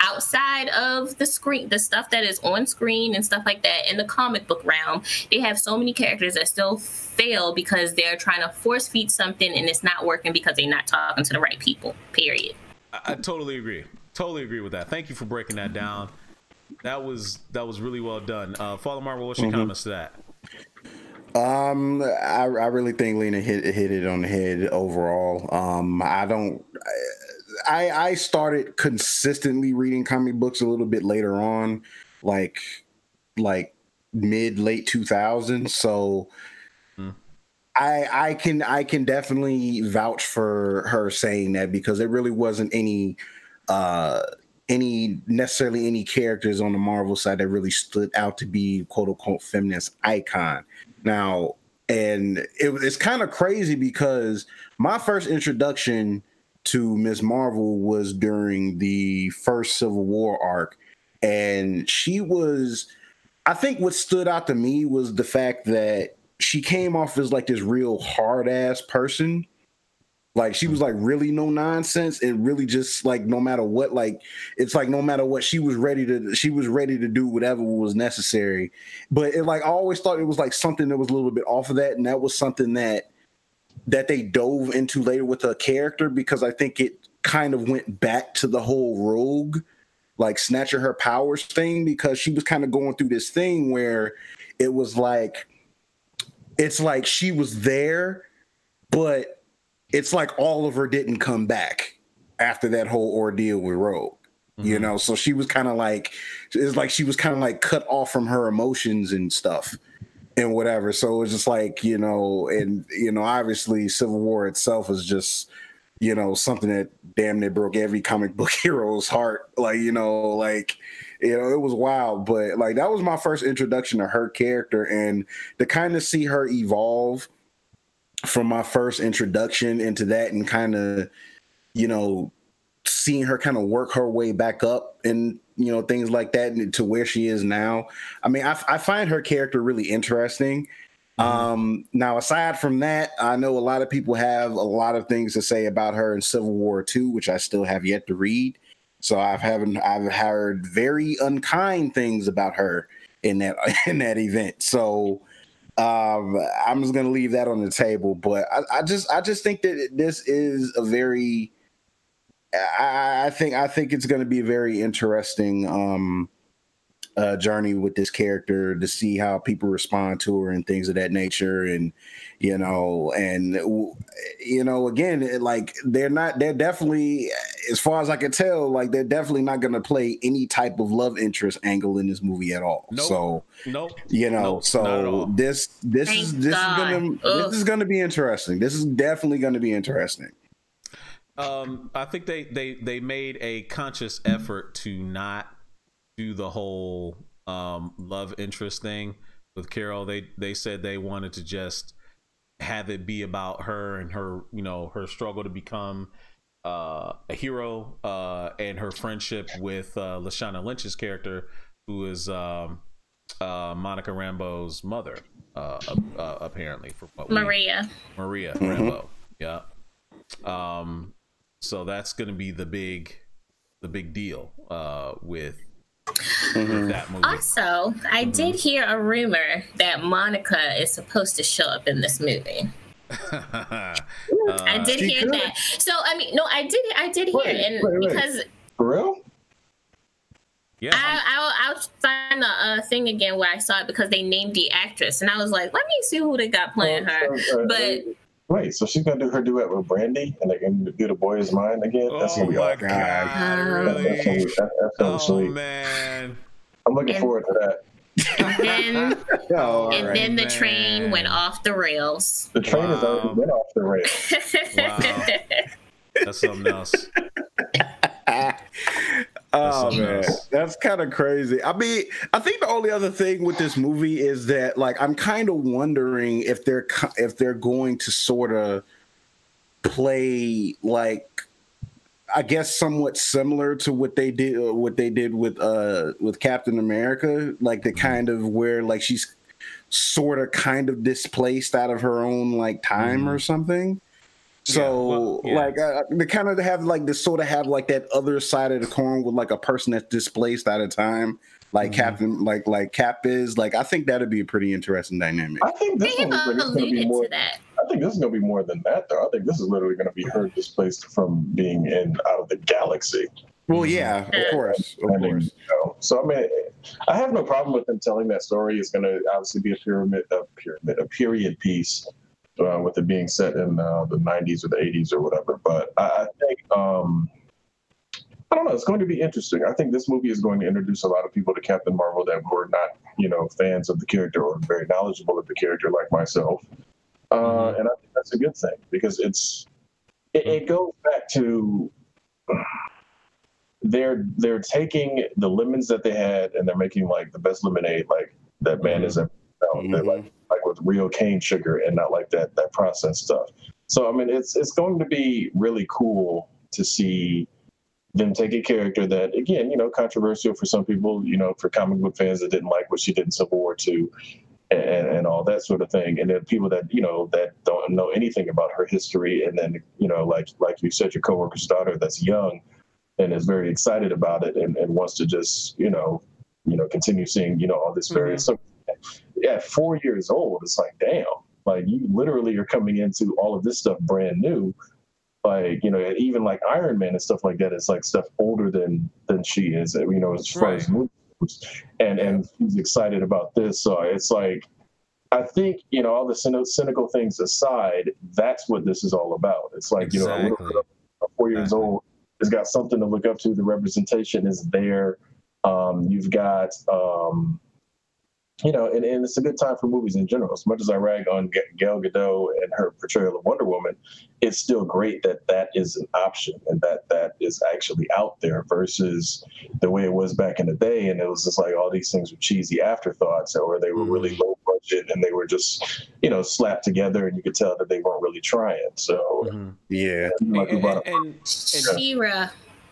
outside of the screen, the stuff that is on screen and stuff like that in the comic book realm. They have so many characters that still fail because they're trying to force feed something and it's not working because they're not talking to the right people, period. I totally agree. Totally agree with that. Thank you for breaking that down. That was really well done. Father Marvel, what's your comments to that? I really think Lena hit it on the head overall. I started consistently reading comic books a little bit later on, like late 2000s. So I can definitely vouch for her saying that, because there really wasn't any necessarily any characters on the Marvel side that really stood out to be quote unquote feminist icon. Now, and it's kind of crazy because my first introduction to Ms. Marvel was during the first Civil War arc, and she was, I think what stood out to me was the fact that she came off as like this real hard ass person. Like she was like really no nonsense and really just like no matter what, like it's like no matter what, she was ready to do whatever was necessary. But it like I always thought it was like something that was a little bit off of that, and that was something that they dove into later with her character, because I think it kind of went back to the whole rogue, like snatching her powers thing, because she was kind of going through this thing where it was like, it's like she was there, but it's like all of her didn't come back after that whole ordeal with Rogue, you know? So she was kind of like, it's like she was kind of like cut off from her emotions and stuff and whatever. So it was just like, you know, and, you know, obviously Civil War itself is just, you know, something that damn near broke every comic book hero's heart. Like, you know, it was wild, but like that was my first introduction to her character, and to kind of see her evolve from my first introduction into that, and kind of, you know, seeing her kind of work her way back up and, you know, things like that to where she is now. I mean, I find her character really interesting. Now, aside from that, I know a lot of people have a lot of things to say about her in Civil War 2, which I still have yet to read. So I've heard very unkind things about her in that event. So I'm just gonna leave that on the table. But I just think that this is a very, I think it's gonna be a very interesting journey with this character, to see how people respond to her and things of that nature. And you know, again, like they're definitely, as far as I can tell, like they're definitely not going to play any type of love interest angle in this movie at all. Nope. So you know, nope, so this is going to be interesting. This is definitely going to be interesting. I think they made a conscious effort to not do the whole love interest thing with Carol. They said they wanted to just have it be about her and her, you know, her struggle to become a hero, and her friendship with Lashana Lynch's character, who is Monica Rambeau's mother, apparently, for what Maria Rambeau. Yeah. So that's going to be the big deal with that movie. Also, I did hear a rumor that Monica is supposed to show up in this movie. I did hear that. So I mean, no, I did hear it, and because for real. Yeah, I'll find the thing again where I saw it, because they named the actress, and I was like, let me see who they got playing her. But Wait, so she's gonna do her duet with Brandy, and they're gonna do The Boy Is Mine again? That's gonna be awesome. God, really? That's gonna be sweet. Man. I'm looking forward to that. And then the train went off the rails. The train has already went off the rails. Wow. That's something else. Man, that's kind of crazy. I mean, I think the only other thing with this movie is that, like, I'm kind of wondering if they're going to sort of play, like, I guess somewhat similar to what they did with Captain America, like the kind of where like she's sort of kind of displaced out of her own like time or something. So like they kind of have like this sort of have like that other side of the coin with like a person that's displaced out of time, like Captain, like Cap is. Like I think that'd be a pretty interesting dynamic. I think this one is going to be more. I think this is going to be more than that, though. I think this is literally going to be her displaced from being out of the galaxy. Well, yeah, of course. You know? So I mean, I have no problem with them telling that story. It's going to obviously be a period piece. With it being set in the 90s or the 80s or whatever. But I think, I don't know, it's going to be interesting. I think this movie is going to introduce a lot of people to Captain Marvel that were not, fans of the character or very knowledgeable of the character like myself. And I think that's a good thing because it goes back to they're taking the lemons that they had and they're making like the best lemonade like that man is ever known. They're like with real cane sugar and not like that processed stuff. So I mean, it's going to be really cool to see them take a character that, again, controversial for some people, for comic book fans that didn't like what she did in Civil War II and all that sort of thing, and then people that that don't know anything about her history, and then like you said, your coworker's daughter that's young and is very excited about it and wants to just continue seeing all this various stuff. At 4 years old, it's like, damn, like you literally are coming into all of this stuff brand new. Like, even like Iron Man and stuff like that, it's like stuff older than she is, as far as movies. And she's excited about this. So it's like, I think, all the cynical things aside, that's what this is all about. It's like, a little girl, 4 years old, has got something to look up to. The representation is there. You've got, and it's a good time for movies in general. As much as I rag on Gal Gadot and her portrayal of Wonder Woman, it's still great that is an option and that is actually out there versus the way it was back in the day. And it was just like all these things were cheesy afterthoughts, or they were really low budget and they were just, slapped together, and you could tell that they weren't really trying. So yeah, and She-Ra.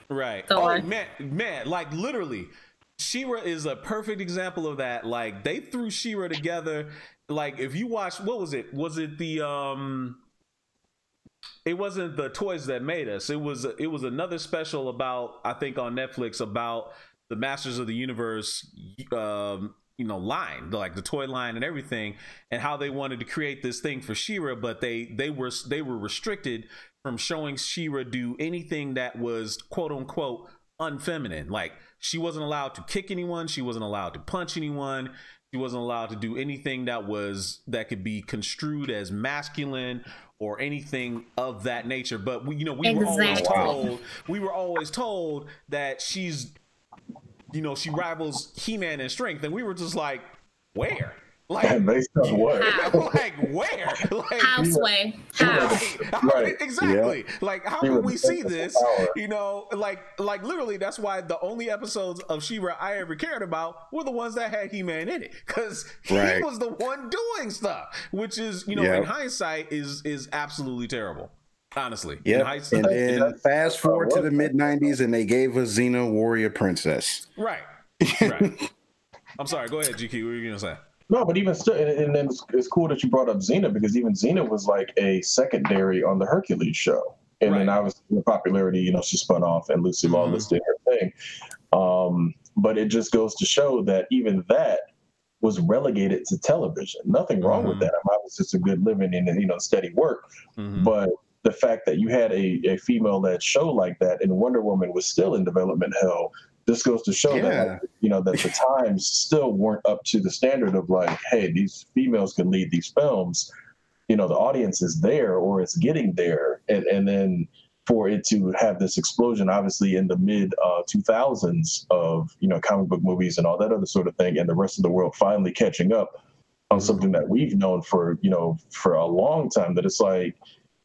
Right. Oh man, like literally. She-Ra is a perfect example of that. Like they threw She-Ra together. Like if you watch, what was it? Was it the it wasn't the Toys That Made Us. It was another special about, I think on Netflix, about the Masters of the Universe line, like the toy line and everything, and how they wanted to create this thing for She-Ra, but they were restricted from showing She-Ra do anything that was quote unquote unfeminine. Like she wasn't allowed to kick anyone, she wasn't allowed to punch anyone, she wasn't allowed to do anything that could be construed as masculine or anything of that nature. But we were always told that she's she rivals He-Man in strength, and we were just like, where? Like, based on what? Like where? Like Houseway. Right. Exactly. Yeah. Like how can we see this? Like literally, that's why the only episodes of She-Ra I ever cared about were the ones that had He-Man in it, because he was the one doing stuff, which is in hindsight is absolutely terrible. Honestly. Yeah. And then fast forward to the mid-90s, and they gave us Xena, Warrior Princess. Right. I'm sorry. Go ahead, GQ. What were you gonna say? No, but even still, and then it's cool that you brought up Xena, because even Xena was like a secondary on the Hercules show. And then obviously the popularity, she spun off and Lucy Lawless did her thing. But it just goes to show that even that was relegated to television. Nothing wrong with that. I mean, it's just a good living and, steady work. But the fact that you had a female-led show like that, and Wonder Woman was still in development hell, this goes to show that, that the times still weren't up to the standard of like, hey, these females can lead these films, you know, the audience is there or it's getting there, and then for it to have this explosion, obviously in the mid 2000s of, you know, comic book movies and all that other sort of thing, and the rest of the world finally catching up on something that we've known for, you know, for a long time, that it's like,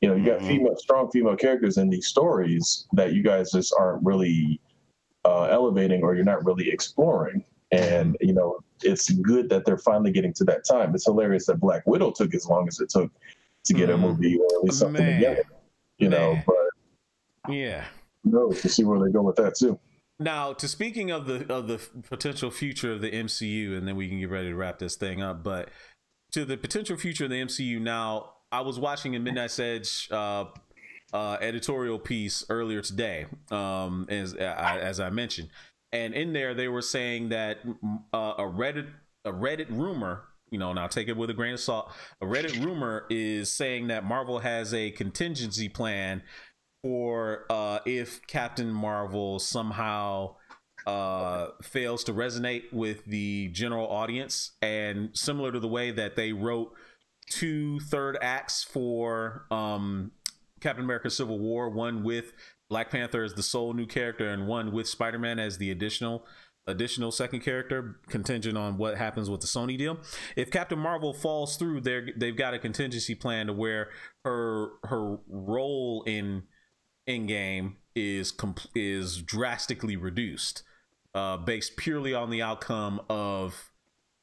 you know, you got strong female characters in these stories that you guys just aren't really elevating, or you're not really exploring. And, you know, it's good that they're finally getting to that time. It's hilarious that Black Widow took as long as it took to get a movie, or at least something together, you know, but yeah, who knows, to see where they go with that too. Now, to speaking of the potential future of the MCU, and then we can get ready to wrap this thing up. But to the potential future of the MCU, now I was watching a Midnight's Edge editorial piece earlier today, as I mentioned, and in there they were saying that a Reddit rumor, you know, now take it with a grain of salt, a Reddit rumor is saying that Marvel has a contingency plan for if Captain Marvel somehow fails to resonate with the general audience, and similar to the way that they wrote 2 third acts for Captain America Civil War, one with Black Panther as the sole new character and one with Spider-Man as the additional second character, contingent on what happens with the Sony deal. If Captain Marvel falls through, they've got a contingency plan to where her role in Endgame is drastically reduced, based purely on the outcome of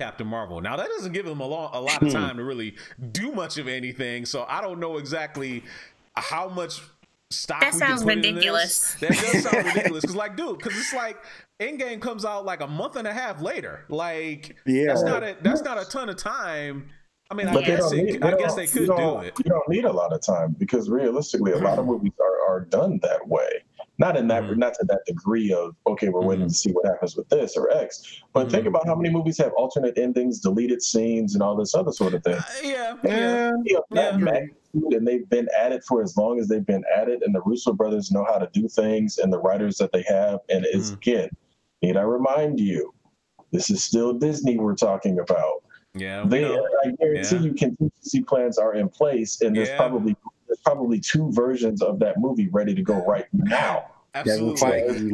Captain Marvel. Now that doesn't give them a lot of time to really do much of anything, so I don't know exactly how much stock that sounds ridiculous. That does sound ridiculous, because it's like Endgame comes out like a month and a half later. Like, that's not a ton of time. I mean, I guess they could do it. You don't need a lot of time, because realistically, a lot of movies are done that way. Not in that, not to that degree of, okay, we're waiting to see what happens with this or X. But think about how many movies have alternate endings, deleted scenes, and all this other sort of thing. And they've been at it for as long as they've been at it, and the Russo brothers know how to do things, and the writers that they have. And it's again, need I remind you, this is still Disney we're talking about. Yeah, I guarantee you contingency plans are in place, and there's probably 2 versions of that movie ready to go right now. Absolutely.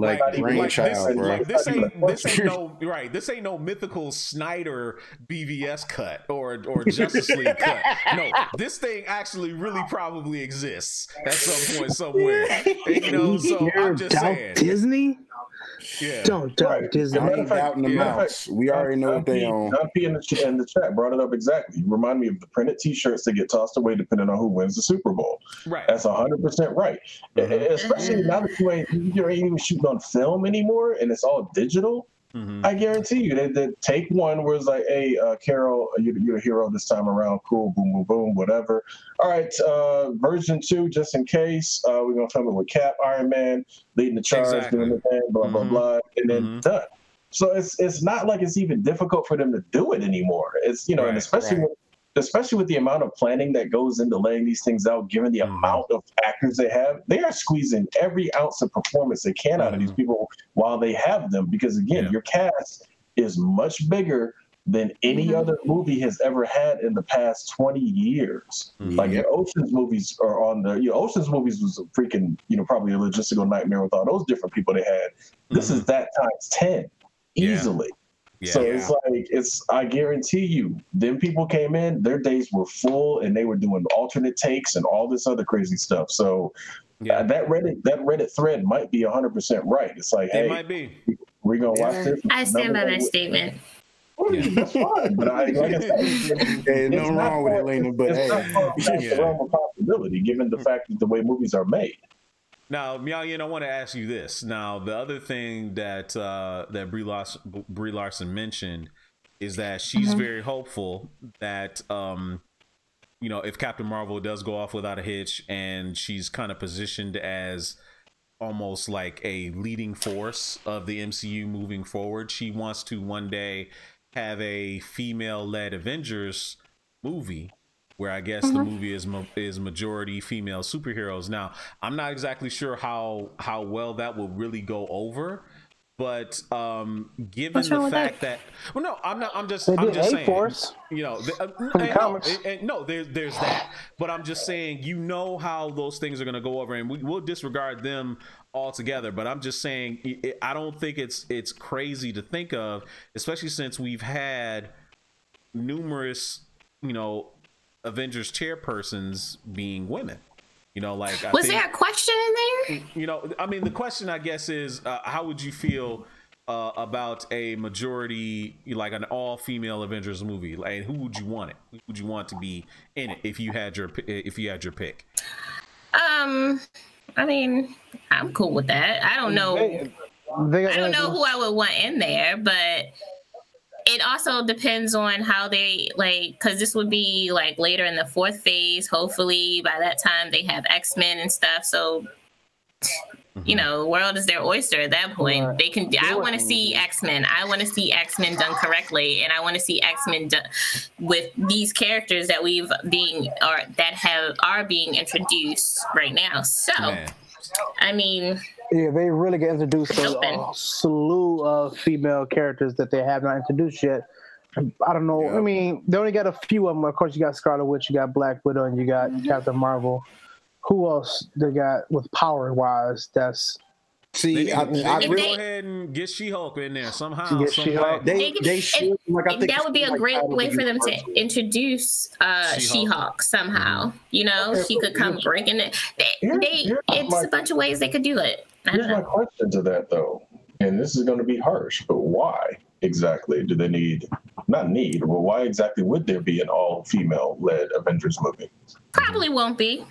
This ain't no mythical Snyder BVS cut or Justice League cut. No, this thing actually really probably exists at some point somewhere. And, you know, so I'm just saying, Disney. Yeah. Don't Disney. I ain't doubting the mouse. We already know what they own. P in the chat brought it up exactly. Remind me of the printed T-shirts that get tossed away depending on who wins the Super Bowl. Right. That's 100% right. Especially now that you ain't even shooting on film anymore, and it's all digital. I guarantee you that take one where it's like, hey, Carol, you're a hero this time around. Cool, boom, boom, boom, whatever. All right, version 2, just in case. We're gonna film it with Cap, Iron Man, leading the charge, doing the thing, blah blah blah, and then done. So it's not like it's even difficult for them to do it anymore. It's, you know, and especially with the amount of planning that goes into laying these things out, given the amount of actors they have, they are squeezing every ounce of performance they can out of these people while they have them. Because again, your cast is much bigger than any other movie has ever had in the past 20 years. Like Ocean's movies are on the, Ocean's movies was a freaking, probably a logistical nightmare with all those different people they had. This is that times 10 easily. So it's I guarantee you, them people came in, their days were full, and they were doing alternate takes and all this other crazy stuff. So that Reddit thread might be 100% right. It's like, hey, might be. We're gonna watch this. I stand by that statement. That's fine, but like I said, there's nothing wrong with it, Lena. But it's not the realm of possibility, given the fact that the way movies are made. Now, Miao-Yin, I want to ask you this. Now, the other thing that that Brie Larson mentioned is that she's very hopeful that if Captain Marvel does go off without a hitch, and she's kind of positioned as almost like a leading force of the MCU moving forward, she wants to one day have a female-led Avengers movie, where I guess the movie is majority female superheroes. Now, I'm not exactly sure how well that will really go over, But given the fact that, well, no, I'm just saying, Force. you know, there's that. But I'm just saying, you know how those things are going to go over, and we'll disregard them altogether. But I'm just saying, I don't think it's crazy to think of, especially since we've had numerous, you know, Avengers chairpersons being women. You know, like, was there a question in there? You know, I mean, the question, I guess, is how would you feel about a majority, like an all-female Avengers movie? Like, who would you want it? Who would you want to be in it if you had your pick? I mean, I'm cool with that. I don't know. I don't know who I would want in there, but it also depends on how they, like, because this would be like later in the fourth phase. Hopefully by that time they have X-Men and stuff. So, you know, the world is their oyster at that point. They can. I want to see X-Men. I want to see X-Men done correctly, and I want to see X-Men done with these characters that are being introduced right now. So, I mean. Yeah, they really get introduced to a slew of female characters that they have not introduced yet. I don't know. Yep. I mean, they only got a few of them. Of course, you got Scarlet Witch, you got Black Widow, and you got Captain Marvel. Who else they got with power-wise? That's see, I go ahead and get She-Hulk in there somehow. They should. That would be a great way for them to introduce She-Hulk somehow. You know, she could come breaking it. It's a bunch of ways they could do it. Here's my question to that, though, and this is going to be harsh, but why exactly do they but why exactly would there be an all-female-led Avengers movie? Probably won't be.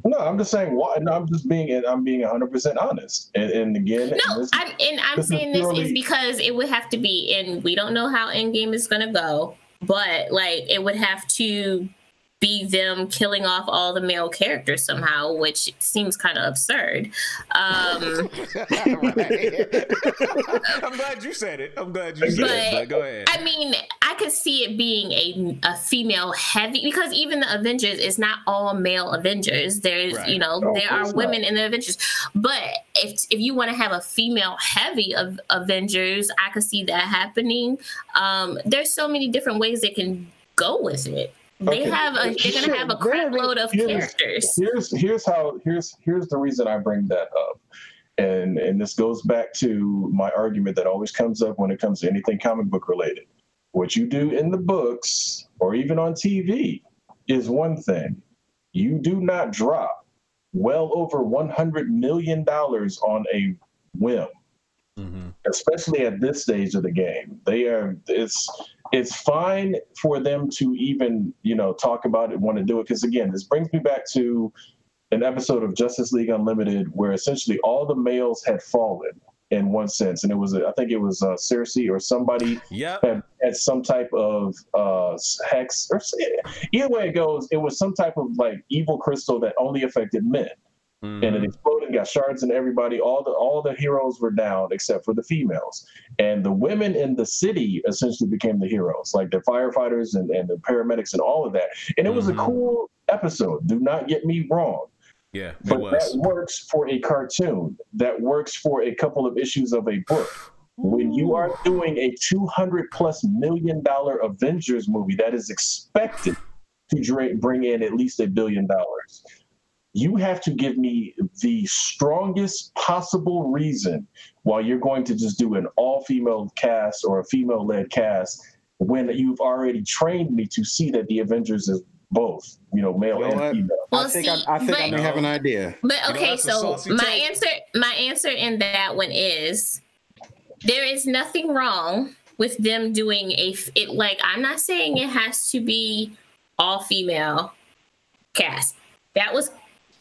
No, I'm just saying why. No, I'm being 100% honest. And again, I'm saying this is because it would have to be, and we don't know how Endgame is going to go, but like it would have to be them killing off all the male characters somehow, which seems kind of absurd. I'm glad you said it. But go ahead. I mean, I could see it being a female heavy, because even the Avengers is not all male Avengers. There's, you know, there are women in the Avengers. But if you want to have a female heavy of Avengers, I could see that happening. There's so many different ways they can go with it. They're gonna have a crap load of characters. Here's the reason I bring that up. And this goes back to my argument that always comes up when it comes to anything comic book related. What you do in the books or even on TV is one thing. You do not drop well over $100 million on a whim. Mm-hmm. Especially at this stage of the game. It's fine for them to even, you know, talk about it, want to do it. Because again, this brings me back to an episode of Justice League Unlimited where essentially all the males had fallen in one sense. And I think it was Cersei or somebody had some type of hex. Or either way it goes, it was some type of like evil crystal that only affected men. Mm-hmm. And it exploded, got shards in everybody. All the heroes were down except for the females. And the women in the city essentially became the heroes, like the firefighters and the paramedics and all of that. And it was a cool episode. Do not get me wrong. Yeah, but that works for a cartoon. That works for a couple of issues of a book. When you are doing a $200+ million Avengers movie that is expected to bring in at least $1 billion, you have to give me the strongest possible reason why you're going to just do an all-female cast or a female-led cast when you've already trained me to see that the Avengers is both, you know, male and female. Well, I think I may have an idea. But okay, so my answer in that one is there is nothing wrong with them doing I'm not saying it has to be all female cast. That was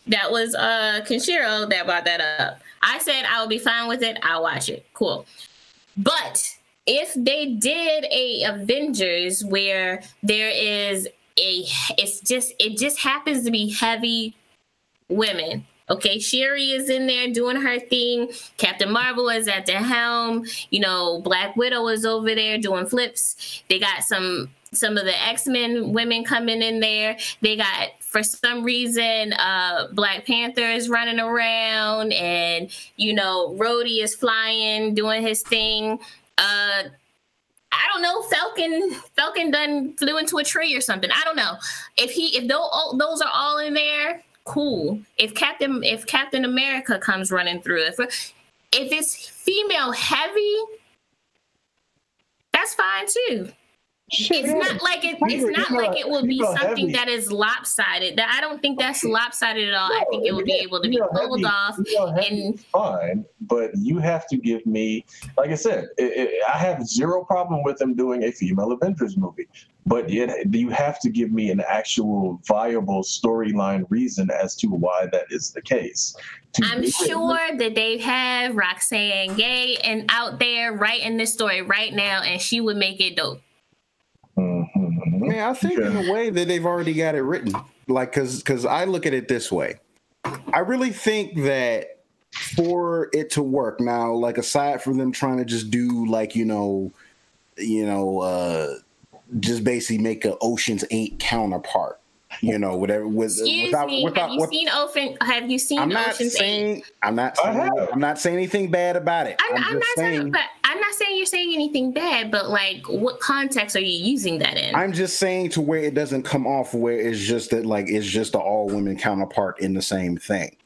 Kenshiro that brought that up. I said I would be fine with it. I'll watch it. Cool. But if they did a Avengers where there is it just happens to be heavy women. Okay, Shuri is in there doing her thing. Captain Marvel is at the helm. You know, Black Widow is over there doing flips. They got some some of the X-Men women coming in there. They got, for some reason, Black Panther is running around, and Rhodey is flying, doing his thing. I don't know. Falcon done flew into a tree or something. I don't know. If those are all in there, cool. If Captain America comes running through, if it's female heavy, that's fine too. It's not like it will be something heavy that is lopsided. That I don't think that's lopsided at all. No, I think it will be able to be pulled off. And fine, but you have to give me, like I said, I have zero problem with them doing a female Avengers movie, but you have to give me an actual viable storyline reason as to why that is the case. I'm sure that they have Roxanne Gay and out there writing this story right now, and she would make it dope. Man, I think in a way that they've already got it written. Like, because I look at it this way. I really think that for it to work now, like aside from them trying to just do like, just basically make an Ocean's 8 counterpart. Whatever. Have you seen Ocean's 8? I'm not saying anything bad about it. I'm not saying you're saying anything bad, but like, what context are you using that in? I'm just saying to where it doesn't come off where it's just that like it's just an all women counterpart in the same thing.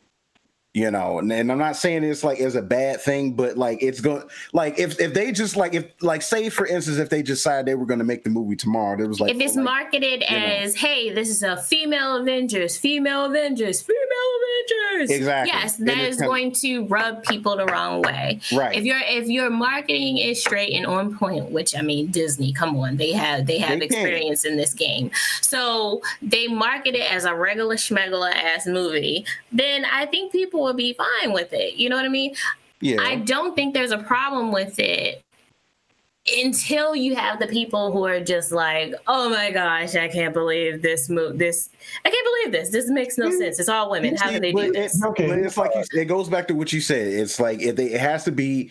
And I'm not saying it's like as a bad thing, but like it's going like if they just like if like say for instance if they decided they were going to make the movie tomorrow, it was like if it's marketed as hey, this is a female Avengers. Exactly. Yes, that is going to rub people the wrong way. Right. If your marketing is straight and on point, which I mean Disney, come on, they have experience in this game. So they market it as a regular schmegula ass movie, then I think people will be fine with it. You know what I mean? Yeah. I don't think there's a problem with it until you have the people who are just like, oh my gosh, I can't believe this move. I can't believe this. This makes no sense. It's all women. How do they do this? Okay, but it's like it goes back to what you said. It's like it has to be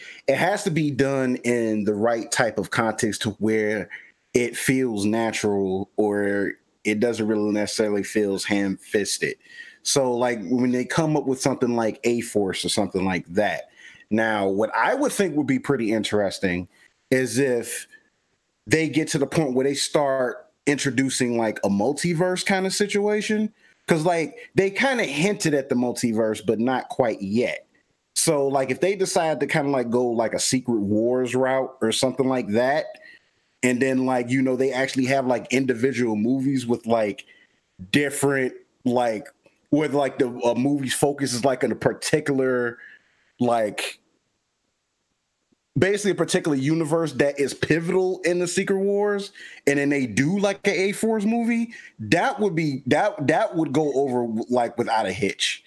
done in the right type of context to where it feels natural or it doesn't really necessarily feels ham-fisted. So like when they come up with something like A-Force or something like that. Now, what I would think would be pretty interesting is if they get to the point where they start introducing like a multiverse kind of situation. Because like they kind of hinted at the multiverse, but not quite yet. So like if they decide to kind of like go like a Secret Wars route or something like that, and then like, they actually have like individual movies with like different like with like the movie's focus is like in a particular like basically a particular universe that is pivotal in the Secret Wars, and then they do like an A-Force movie, that would go over like without a hitch.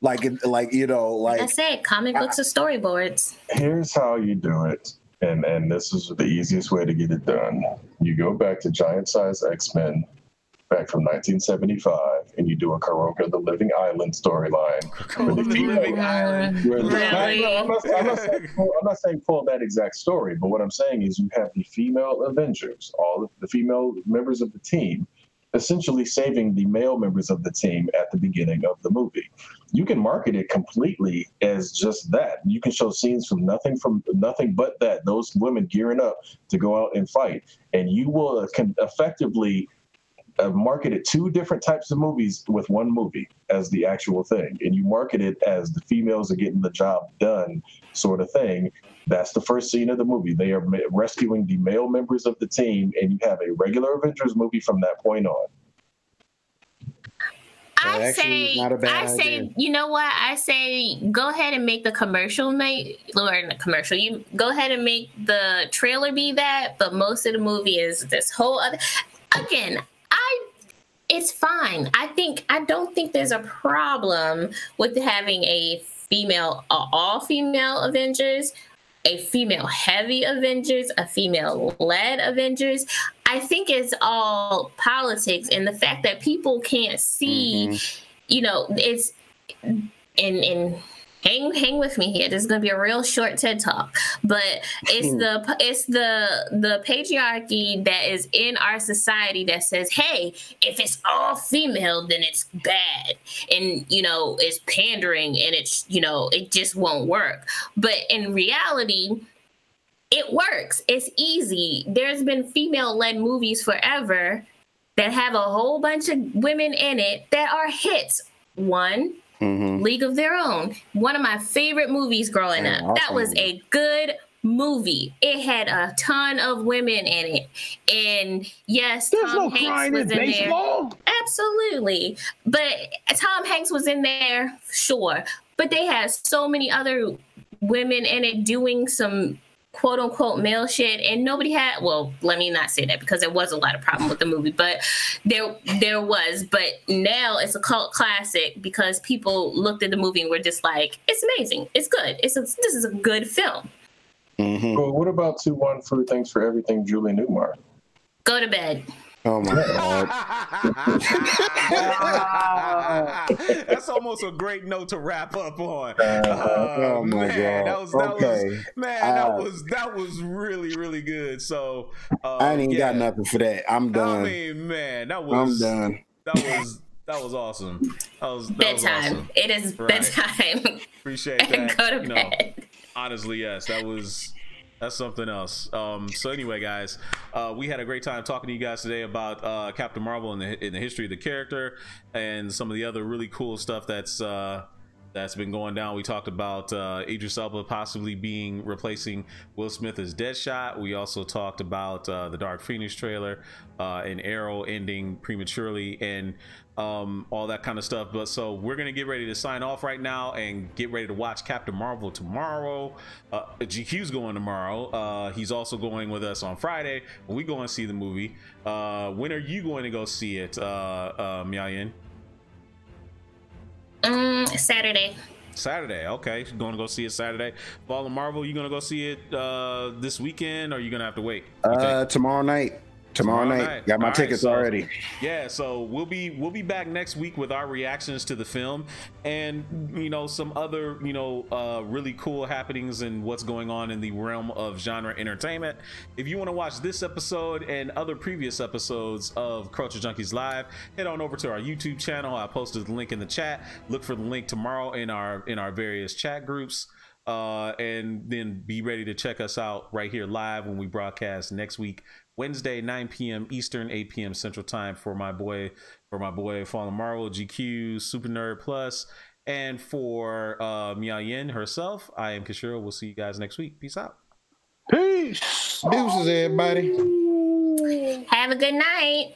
Like I said, comic books are storyboards. Here's how you do it, and this is the easiest way to get it done. You go back to Giant Size X-Men back from 1975, and you do a Karoka the Living Island storyline. I'm not saying pull that exact story, but what I'm saying is you have the female Avengers, all of the female members of the team, essentially saving the male members of the team at the beginning of the movie. You can market it completely as just that. You can show scenes from nothing but that, those women gearing up to go out and fight, and you will effectively marketed 2 different types of movies with one movie as the actual thing. And you market it as the females are getting the job done sort of thing. That's the first scene of the movie. They are rescuing the male members of the team, and you have a regular Avengers movie from that point on. I say, you know what? I say, go ahead and make the commercial, You go ahead and make the trailer be that, but most of the movie is this whole other. Again, it's fine. I don't think there's a problem with having a all female Avengers, a female heavy Avengers, a female led Avengers. I think it's all politics, and the fact that people can't see, it's in hang with me here. This is gonna be a real short TED talk, but it's the patriarchy that is in our society that says, hey, if it's all female, then it's bad, and it's pandering, and it's it just won't work. But in reality, it works. It's easy. There's been female-led movies forever that have a whole bunch of women in it that are hits. League of Their Own, one of my favorite movies growing up. Awesome. That was a good movie. It had a ton of women in it, and yes, Tom Hanks was in there. Absolutely, but Tom Hanks was in there, sure. But they had so many other women in it doing some quote unquote male shit, and nobody had, well, let me not say that, because there was a lot of problem with the movie, but there was. But now it's a cult classic because people looked at the movie and were just like, it's amazing, it's good, this is a good film. Well, what about 2-1 Fruit Thanks for Everything, Julie Newmar? Go to bed. Oh my God. That's almost a great note to wrap up on. Oh my God. That was really, really good. So I ain't got nothing for that. I'm done. I mean, man, I'm done. That was awesome. That was bedtime. Awesome. It is bedtime. Appreciate that. Go to bed. Honestly, yes, that's something else. So anyway, guys, we had a great time talking to you guys today about Captain Marvel and in the history of the character and some of the other really cool stuff that's been going down. We talked about Idris Elba possibly replacing Will Smith as Deadshot. We also talked about the Dark Phoenix trailer and Arrow ending prematurely and all that kind of stuff. But so we're gonna get ready to sign off right now and get ready to watch Captain Marvel tomorrow. GQ's going tomorrow. He's also going with us on Friday when we go and see the movie. When are you going to go see it, Miayen? Saturday. Okay, she's going to go see it Saturday. Follow Marvel, you gonna go see it this weekend, or are you gonna have to wait? Tomorrow night. Tomorrow night. Got my tickets already. Yeah, so we'll be back next week with our reactions to the film and some other really cool happenings and what's going on in the realm of genre entertainment. If you want to watch this episode and other previous episodes of Culture Junkies Live, head on over to our YouTube channel. I posted the link in the chat. Look for the link tomorrow in our various chat groups. And then be ready to check us out right here live when we broadcast next week, Wednesday, 9 p.m. Eastern, 8 p.m. Central Time for my boy Fallen Marvel, GQ, Super Nerd Plus, and for Miayen herself. I am Kishiro. We'll see you guys next week. Peace out. Peace. Deuces, everybody. Have a good night.